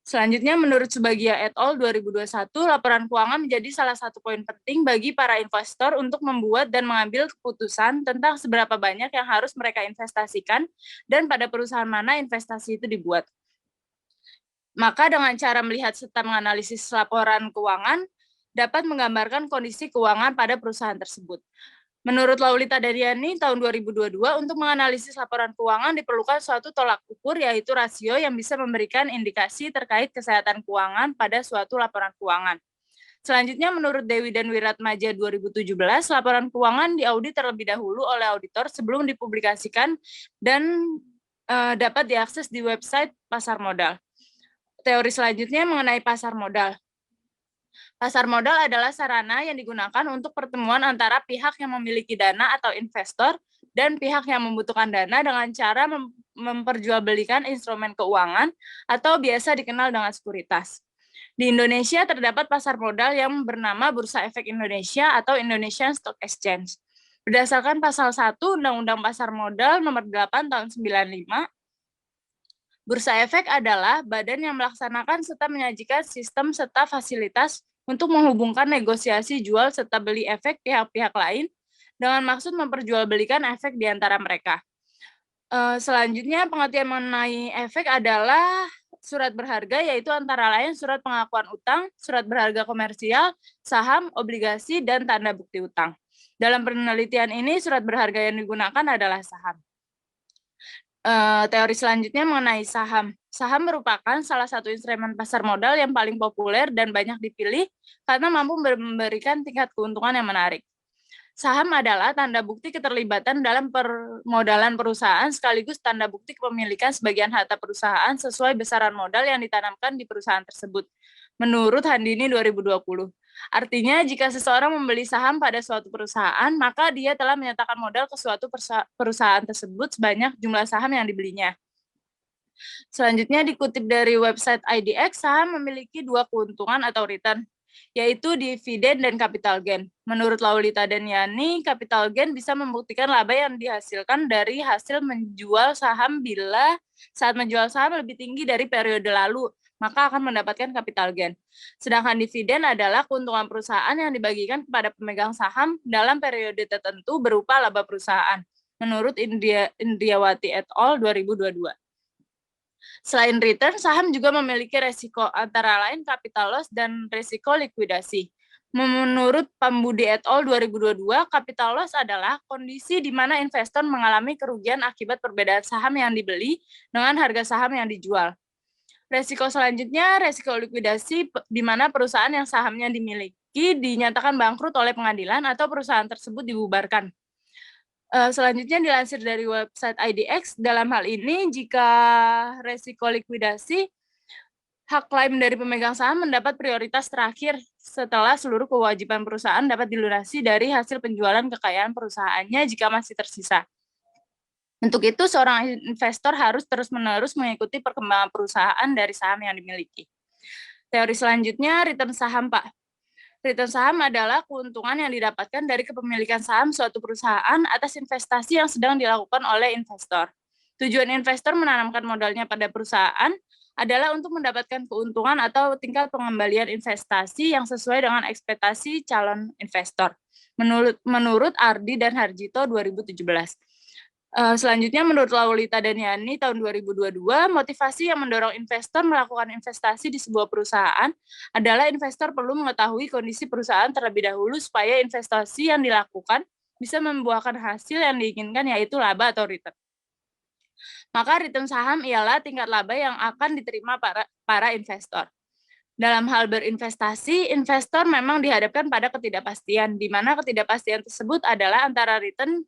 Selanjutnya, menurut Subagia et al. 2021, laporan keuangan menjadi salah satu poin penting bagi para investor untuk membuat dan mengambil keputusan tentang seberapa banyak yang harus mereka investasikan dan pada perusahaan mana investasi itu dibuat. Maka dengan cara melihat serta menganalisis laporan keuangan, dapat menggambarkan kondisi keuangan pada perusahaan tersebut. Menurut Laulita Daryani tahun 2022, untuk menganalisis laporan keuangan diperlukan suatu tolak ukur, yaitu rasio yang bisa memberikan indikasi terkait kesehatan keuangan pada suatu laporan keuangan. Selanjutnya, menurut Dewi dan Wiratmaja 2017, laporan keuangan diaudit terlebih dahulu oleh auditor sebelum dipublikasikan dan dapat diakses di website pasar modal. Teori selanjutnya mengenai pasar modal. Pasar modal adalah sarana yang digunakan untuk pertemuan antara pihak yang memiliki dana atau investor dan pihak yang membutuhkan dana dengan cara memperjualbelikan instrumen keuangan atau biasa dikenal dengan sekuritas. Di Indonesia terdapat pasar modal yang bernama Bursa Efek Indonesia atau Indonesian Stock Exchange. Berdasarkan pasal 1 Undang-Undang Pasar Modal nomor 8 tahun 95, Bursa Efek adalah badan yang melaksanakan serta menyajikan sistem serta fasilitas untuk menghubungkan negosiasi jual serta beli efek pihak-pihak lain dengan maksud memperjualbelikan efek di antara mereka. Selanjutnya, pengertian mengenai efek adalah surat berharga, yaitu antara lain surat pengakuan utang, surat berharga komersial, saham, obligasi, dan tanda bukti utang. Dalam penelitian ini, surat berharga yang digunakan adalah saham. Teori selanjutnya mengenai saham. Saham merupakan salah satu instrumen pasar modal yang paling populer dan banyak dipilih karena mampu memberikan tingkat keuntungan yang menarik. Saham adalah tanda bukti keterlibatan dalam permodalan perusahaan sekaligus tanda bukti kepemilikan sebagian harta perusahaan sesuai besaran modal yang ditanamkan di perusahaan tersebut. Menurut Handini 2020. Artinya, jika seseorang membeli saham pada suatu perusahaan, maka dia telah menyatakan modal ke suatu perusahaan tersebut sebanyak jumlah saham yang dibelinya. Selanjutnya dikutip dari website IDX, saham memiliki dua keuntungan atau return, yaitu dividen dan capital gain. Menurut Laulita dan Yani, capital gain bisa membuktikan laba yang dihasilkan dari hasil menjual saham bila saat menjual saham lebih tinggi dari periode lalu, maka akan mendapatkan capital gain. Sedangkan dividen adalah keuntungan perusahaan yang dibagikan kepada pemegang saham dalam periode tertentu berupa laba perusahaan, menurut Indriawati et al. 2022. Selain return, saham juga memiliki resiko, antara lain capital loss dan resiko likuidasi. Menurut Pambudi et al. 2022, capital loss adalah kondisi di mana investor mengalami kerugian akibat perbedaan saham yang dibeli dengan harga saham yang dijual. Resiko selanjutnya, resiko likuidasi, di mana perusahaan yang sahamnya dimiliki dinyatakan bangkrut oleh pengadilan atau perusahaan tersebut dibubarkan. Selanjutnya dilansir dari website IDX, dalam hal ini jika resiko likuidasi, hak klaim dari pemegang saham mendapat prioritas terakhir setelah seluruh kewajiban perusahaan dapat dilunasi dari hasil penjualan kekayaan perusahaannya jika masih tersisa. Untuk itu, seorang investor harus terus-menerus mengikuti perkembangan perusahaan dari saham yang dimiliki. Teori selanjutnya, return saham, Pak. Return saham adalah keuntungan yang didapatkan dari kepemilikan saham suatu perusahaan atas investasi yang sedang dilakukan oleh investor. Tujuan investor menanamkan modalnya pada perusahaan adalah untuk mendapatkan keuntungan atau tingkat pengembalian investasi yang sesuai dengan ekspektasi calon investor. Menurut Ardi dan Harjito 2017. Selanjutnya, menurut Laulita dan Yani tahun 2022, motivasi yang mendorong investor melakukan investasi di sebuah perusahaan adalah investor perlu mengetahui kondisi perusahaan terlebih dahulu supaya investasi yang dilakukan bisa membuahkan hasil yang diinginkan, yaitu laba atau return. Maka return saham ialah tingkat laba yang akan diterima para investor. Dalam hal berinvestasi, investor memang dihadapkan pada ketidakpastian, di mana ketidakpastian tersebut adalah antara return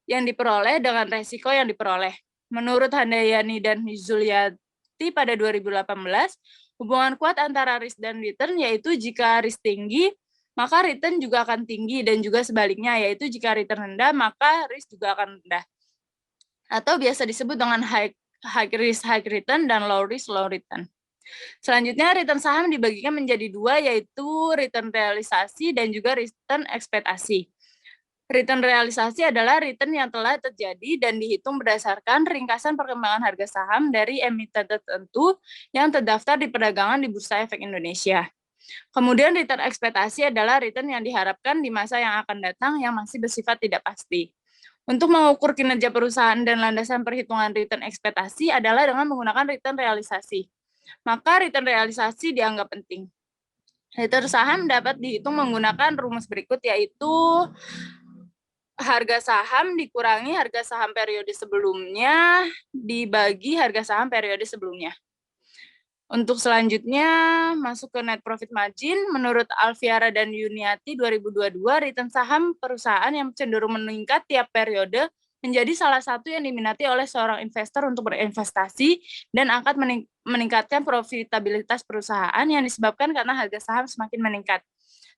yang diperoleh dengan resiko yang diperoleh. Menurut Handayani dan Zuliati pada 2018, hubungan kuat antara risk dan return yaitu jika risk tinggi, maka return juga akan tinggi, dan juga sebaliknya, yaitu jika return rendah, maka risk juga akan rendah. Atau biasa disebut dengan high risk high return dan low risk low return. Selanjutnya, return saham dibagikan menjadi dua, yaitu return realisasi dan juga return ekspektasi. Return realisasi adalah return yang telah terjadi dan dihitung berdasarkan ringkasan perkembangan harga saham dari emiten tertentu yang terdaftar di perdagangan di Bursa Efek Indonesia. Kemudian return ekspektasi adalah return yang diharapkan di masa yang akan datang yang masih bersifat tidak pasti. Untuk mengukur kinerja perusahaan dan landasan perhitungan return ekspektasi adalah dengan menggunakan return realisasi. Maka return realisasi dianggap penting. Return saham dapat dihitung menggunakan rumus berikut, yaitu harga saham dikurangi harga saham periode sebelumnya dibagi harga saham periode sebelumnya. Untuk selanjutnya, masuk ke net profit margin. Menurut Alfiara dan Yuniati 2022, return saham perusahaan yang cenderung meningkat tiap periode menjadi salah satu yang diminati oleh seorang investor untuk berinvestasi dan akan meningkatkan profitabilitas perusahaan yang disebabkan karena harga saham semakin meningkat.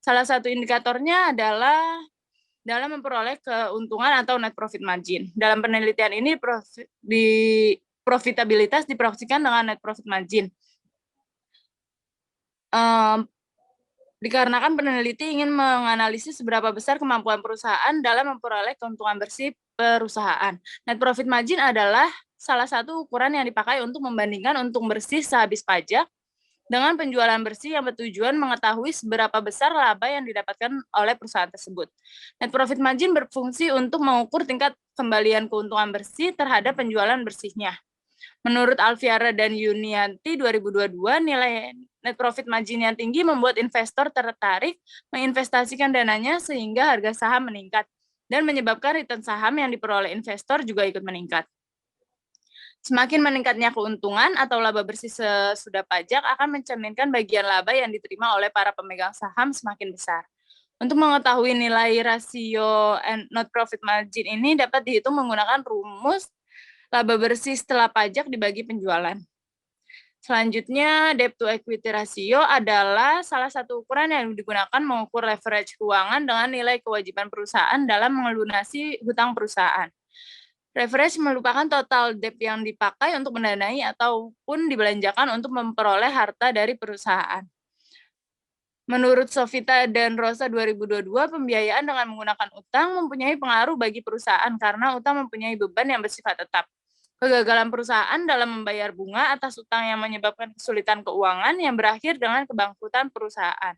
Salah satu indikatornya adalah dalam memperoleh keuntungan atau net profit margin. Dalam penelitian ini, profitabilitas diproyeksikan dengan net profit margin. Dikarenakan peneliti ingin menganalisis seberapa besar kemampuan perusahaan dalam memperoleh keuntungan bersih perusahaan. Net profit margin adalah salah satu ukuran yang dipakai untuk membandingkan untung bersih sehabis pajak dengan penjualan bersih yang bertujuan mengetahui seberapa besar laba yang didapatkan oleh perusahaan tersebut. Net profit margin berfungsi untuk mengukur tingkat kembalian keuntungan bersih terhadap penjualan bersihnya. Menurut Alfiara dan Yunianti 2022, nilai net profit margin yang tinggi membuat investor tertarik menginvestasikan dananya sehingga harga saham meningkat dan menyebabkan return saham yang diperoleh investor juga ikut meningkat. Semakin meningkatnya keuntungan atau laba bersih sesudah pajak akan mencerminkan bagian laba yang diterima oleh para pemegang saham semakin besar. Untuk mengetahui nilai rasio and not profit margin ini dapat dihitung menggunakan rumus laba bersih setelah pajak dibagi penjualan. Selanjutnya, debt to equity ratio adalah salah satu ukuran yang digunakan mengukur leverage keuangan dengan nilai kewajiban perusahaan dalam melunasi hutang perusahaan. Leverage merupakan total debt yang dipakai untuk mendanai ataupun dibelanjakan untuk memperoleh harta dari perusahaan. Menurut Sofita dan Rosa 2022, pembiayaan dengan menggunakan utang mempunyai pengaruh bagi perusahaan karena utang mempunyai beban yang bersifat tetap. Kegagalan perusahaan dalam membayar bunga atas utang yang menyebabkan kesulitan keuangan yang berakhir dengan kebangkrutan perusahaan.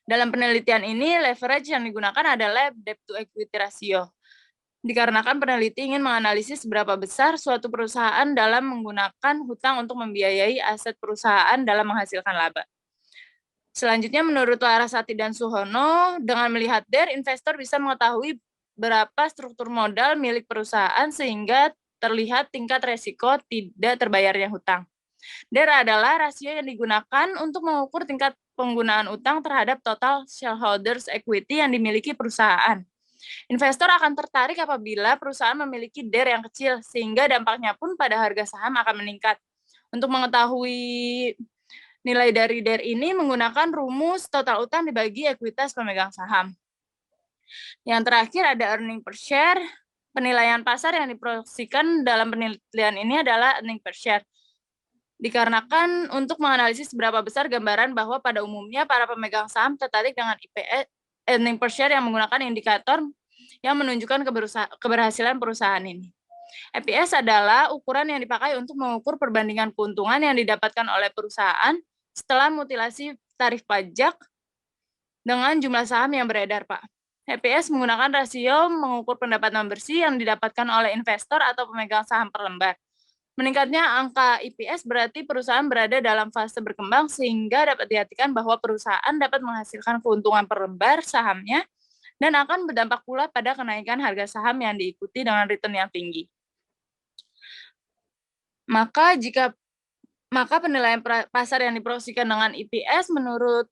Dalam penelitian ini, leverage yang digunakan adalah debt to equity ratio. Dikarenakan peneliti ingin menganalisis seberapa besar suatu perusahaan dalam menggunakan hutang untuk membiayai aset perusahaan dalam menghasilkan laba. Selanjutnya, menurut Larasati dan Suhono, dengan melihat DER, investor bisa mengetahui berapa struktur modal milik perusahaan sehingga terlihat tingkat resiko tidak terbayarnya hutang. DER adalah rasio yang digunakan untuk mengukur tingkat penggunaan utang terhadap total shareholders equity yang dimiliki perusahaan. Investor akan tertarik apabila perusahaan memiliki DER yang kecil, sehingga dampaknya pun pada harga saham akan meningkat. Untuk mengetahui nilai dari DER ini menggunakan rumus total utang dibagi ekuitas pemegang saham. Yang terakhir ada earning per share. Penilaian pasar yang diproyeksikan dalam penelitian ini adalah earning per share. Dikarenakan untuk menganalisis seberapa besar gambaran bahwa pada umumnya para pemegang saham tertarik dengan IPS, earning per share yang menggunakan indikator yang menunjukkan keberhasilan perusahaan ini. EPS adalah ukuran yang dipakai untuk mengukur perbandingan keuntungan yang didapatkan oleh perusahaan setelah mutilasi tarif pajak dengan jumlah saham yang beredar, Pak. EPS menggunakan rasio mengukur pendapatan bersih yang didapatkan oleh investor atau pemegang saham per lembar. Meningkatnya angka EPS berarti perusahaan berada dalam fase berkembang sehingga dapat diartikan bahwa perusahaan dapat menghasilkan keuntungan per lembar sahamnya dan akan berdampak pula pada kenaikan harga saham yang diikuti dengan return yang tinggi. Maka penilaian pasar yang diproyeksikan dengan EPS menurut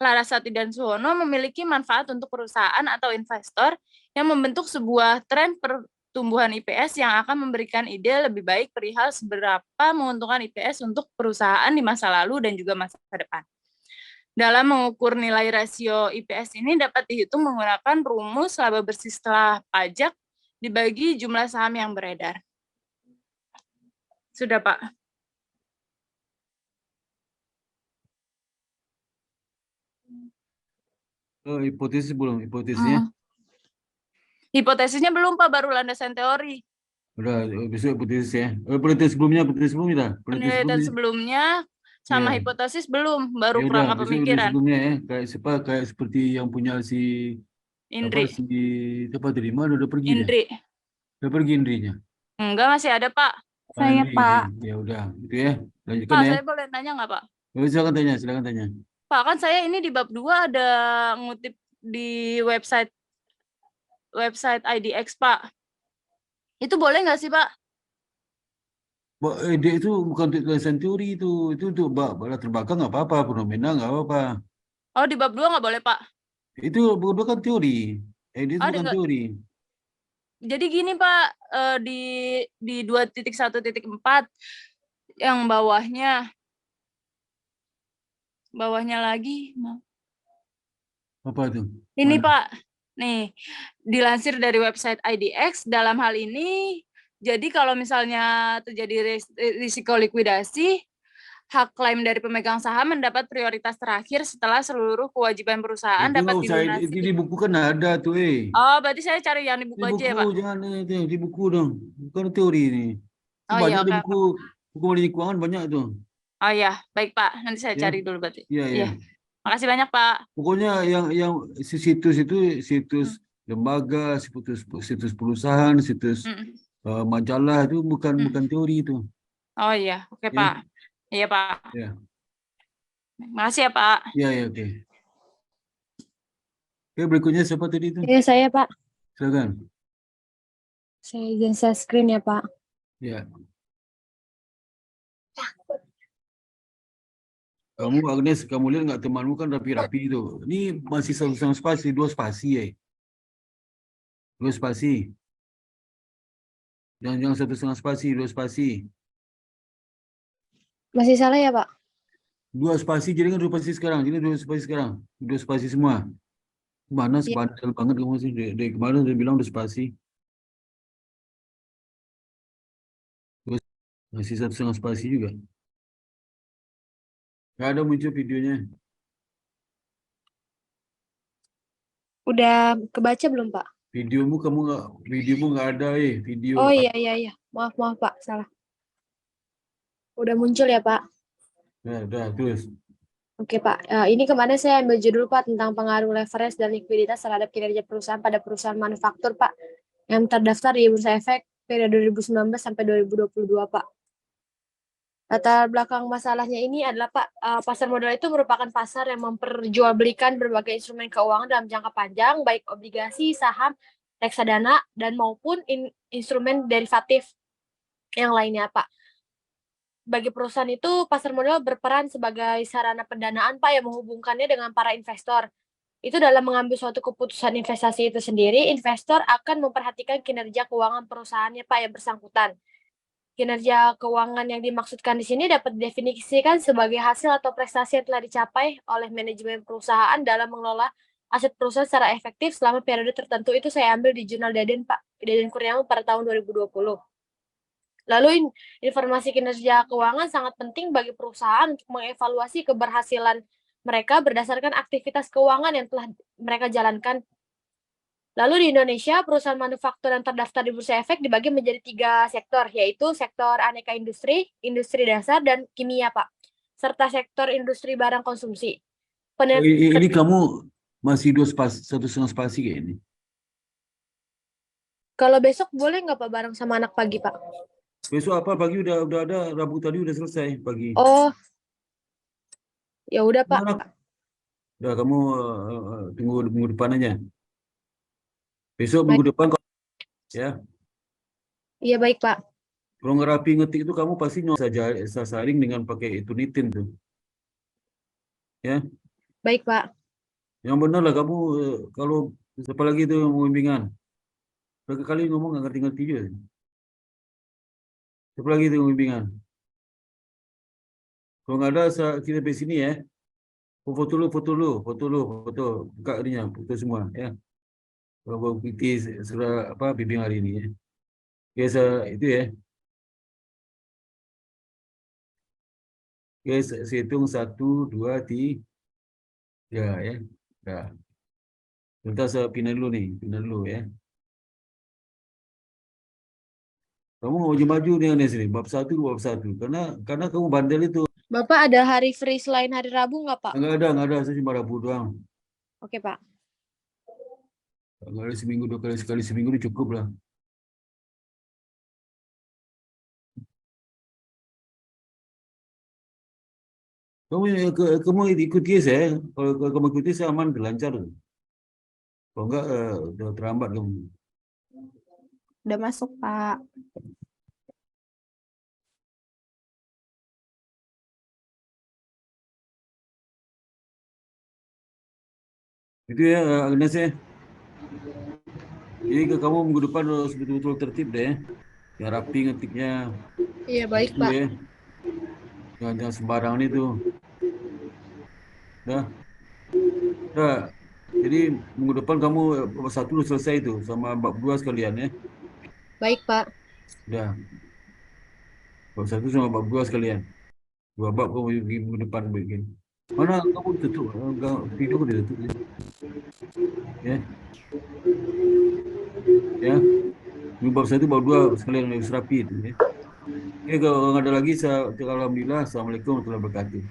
Larasati dan Suhono memiliki manfaat untuk perusahaan atau investor yang membentuk sebuah tren pertumbuhan IPS yang akan memberikan ide lebih baik perihal seberapa menguntungkan IPS untuk perusahaan di masa lalu dan juga masa depan. Dalam mengukur nilai rasio IPS ini dapat dihitung menggunakan rumus laba bersih setelah pajak dibagi jumlah saham yang beredar. Sudah, Pak. Hipotesis belum, hipotesisnya? Hipotesisnya belum, Pak, baru landasan teori. Udah, besok hipotesis ya. Hipotesis sebelumnya dah. Penelitian sebelumnya sama Ya. hipotesis belum, baru Ya udah, kerangka besok pemikiran. sebelumnya ya. Kayak seperti yang punya si Indri. Siapa tadi? Mana udah pergi dia? Indri. Udah pergi Indrinya. Enggak, masih ada, Pak. Saya, Indri. Pak. Ya udah, itu ya. Lanjutkan Pak, ya. saya boleh nanya nggak, Pak? Silakan tanya. Pak, kan saya ini di bab 2 ada ngutip di website IDX, Pak. Itu boleh nggak sih, Pak? Dia itu bukan untuk tulisan teori itu untuk latar belakang nggak apa-apa, fenomena nggak apa-apa. Oh, di bab 2 nggak boleh, Pak? Itu bukan teori. Dia itu bukan teori. Jadi gini, Pak, di 2.1.4 yang bawahnya lagi. Apa itu? Ini, Mana? Pak. Nih, dilansir dari website IDX, dalam hal ini, jadi kalau misalnya terjadi risiko likuidasi, hak klaim dari pemegang saham mendapat prioritas terakhir setelah seluruh kewajiban perusahaan Itu dapat nggak usah, dilunasi. di buku kan ada tuh, Oh, berarti saya cari yang di buku aja ya, Pak? Jangan di buku dong. Bukan teori ini. Oh Banyak iya, di oke. buku manajemen keuangan banyak tuh. Oh iya, baik, Pak. Nanti saya Ya. cari dulu berarti. Iya. Makasih banyak, Pak. Pokoknya yang situs itu situs lembaga, situs perusahaan, situs majalah itu bukan teori itu. Oh iya, oke, Ya. Pak. Iya, Pak. Ya. Makasih ya, Pak. Iya, oke. Oke, berikutnya siapa tadi itu? Iya, saya, Pak. Silakan. Saya izin share screen ya, Pak. Ya. Kamu Agnes, kamu lihat nggak temanmu kan rapi-rapi itu. Ini masih satu setengah spasi, dua spasi ya. Dua spasi. Jangan satu setengah spasi, dua spasi. Masih salah ya, Pak? Dua spasi, jadi kan dua spasi sekarang. Jadi dua spasi sekarang. Dua spasi semua. Mana Iya. sebandel banget kamu sih. Dari kemarin udah bilang dua spasi. Terus masih satu setengah spasi juga. Nggak ada muncul videonya. Udah kebaca belum, Pak? Videomu nggak ada video. Oh iya. Maaf Pak, salah. Udah muncul ya, Pak? Udah, terus. Oke, Pak. Ini kemarin saya ambil judul, Pak, tentang pengaruh leverage dan likuiditas terhadap kinerja perusahaan pada perusahaan manufaktur, Pak, yang terdaftar di Bursa Efek periode 2019 sampai 2022, Pak. Latar belakang masalahnya ini adalah, Pak, pasar modal itu merupakan pasar yang memperjualbelikan berbagai instrumen keuangan dalam jangka panjang, baik obligasi, saham, reksadana, dan maupun instrumen derivatif yang lainnya, Pak. Bagi perusahaan itu, pasar modal berperan sebagai sarana pendanaan, Pak, yang menghubungkannya dengan para investor. Itu dalam mengambil suatu keputusan investasi itu sendiri, investor akan memperhatikan kinerja keuangan perusahaannya, Pak, yang bersangkutan. Kinerja keuangan yang dimaksudkan di sini dapat didefinisikan sebagai hasil atau prestasi yang telah dicapai oleh manajemen perusahaan dalam mengelola aset perusahaan secara efektif selama periode tertentu. Itu saya ambil di jurnal Deden, Pak, Deden Kurniawan pada tahun 2020. Lalu informasi kinerja keuangan sangat penting bagi perusahaan untuk mengevaluasi keberhasilan mereka berdasarkan aktivitas keuangan yang telah mereka jalankan. Lalu di Indonesia, perusahaan manufaktur yang terdaftar di Bursa Efek dibagi menjadi 3 sektor, yaitu sektor aneka industri, industri dasar, dan kimia, Pak, serta sektor industri barang konsumsi. Ini kamu masih satu setengah spasi kayak ini. Kalau besok boleh nggak, Pak, bareng sama anak pagi, Pak? Besok apa pagi udah ada, Rabu tadi udah selesai pagi. Oh, ya udah, Pak. Mana? Udah kamu tunggu minggu depan aja. Besok minggu depan ya. Iya, baik, Pak. Kalau nggak rapi ngetik itu kamu pasti bisa saring dengan pakai itu nitin tuh. Ya. Baik, Pak. Yang benar lah kamu kalau siapa lagi itu bimbingan. Berapa kali ngomong nggak ngerti-ngerti juga. Siapa lagi itu bimbingan. Kalau nggak ada kita di sini ya. Foto buka ininya, foto semua ya. Kalau PT sudah apa bimbing hari ini ya. Biasa itu ya. Guys, saya hitung 1, 2, 3 ya. Dah. Sebentar saya pindah dulu ya. Kamu maju dengan sini, bab 1 ke bab 1. Karena kamu bandel itu. Bapak ada hari free selain hari Rabu nggak, Pak? Nggak ada, saya cuma Rabu doang. Oke, Pak. Nggak ada seminggu 2 kali, sekali seminggu itu cukup lah. Kamu ikuti saya. Kalau kamu ikuti saya aman, lancar. Kalau enggak, udah terlambat kamu. Udah masuk, Pak. Itu ya, Agnes ya. Jadi kamu minggu depan harus betul-betul tertib deh. Ya rapi ngetiknya. Iya, baik, Itu Pak. ya. Jangan sembarangan itu. Dah. Jadi minggu depan kamu bab 1 udah selesai itu sama bab 2 sekalian ya. Baik, Pak. Dah. Bab 1 sama bab 2 sekalian. 2 bab kamu minggu depan bikin. Mana kamu tutup? Video udah tutup ya. Ya. Ya. Bab 1 bab 2 sekalian lebih rapi itu ya. Oke, kalau nggak ada lagi, saya alhamdulillah. Assalamualaikum warahmatullahi wabarakatuh.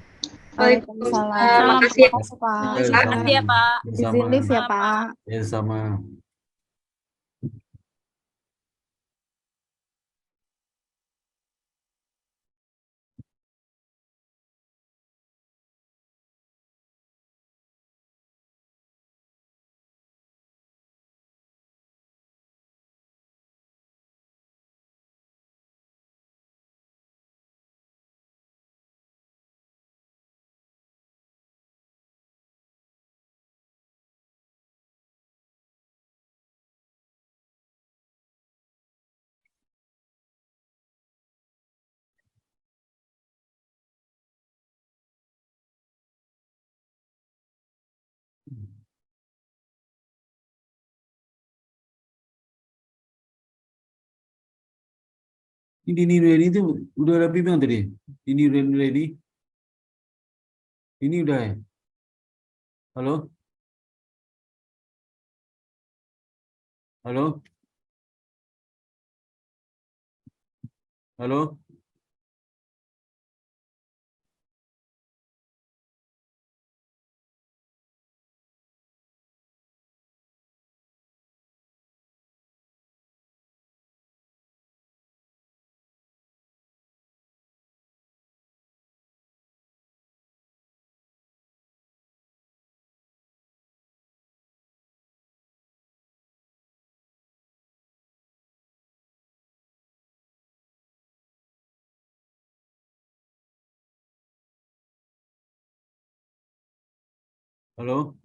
Waalaikumsalam. Makasih. Makasih, Pak. Ya, Makasih ya, Pak. Izin live ya, Sama. Pak. Ya, sama. Ini ready itu udah rapi bilang tadi. Ini ready. Ini udah ya. Halo? Halo? Halo? Halo?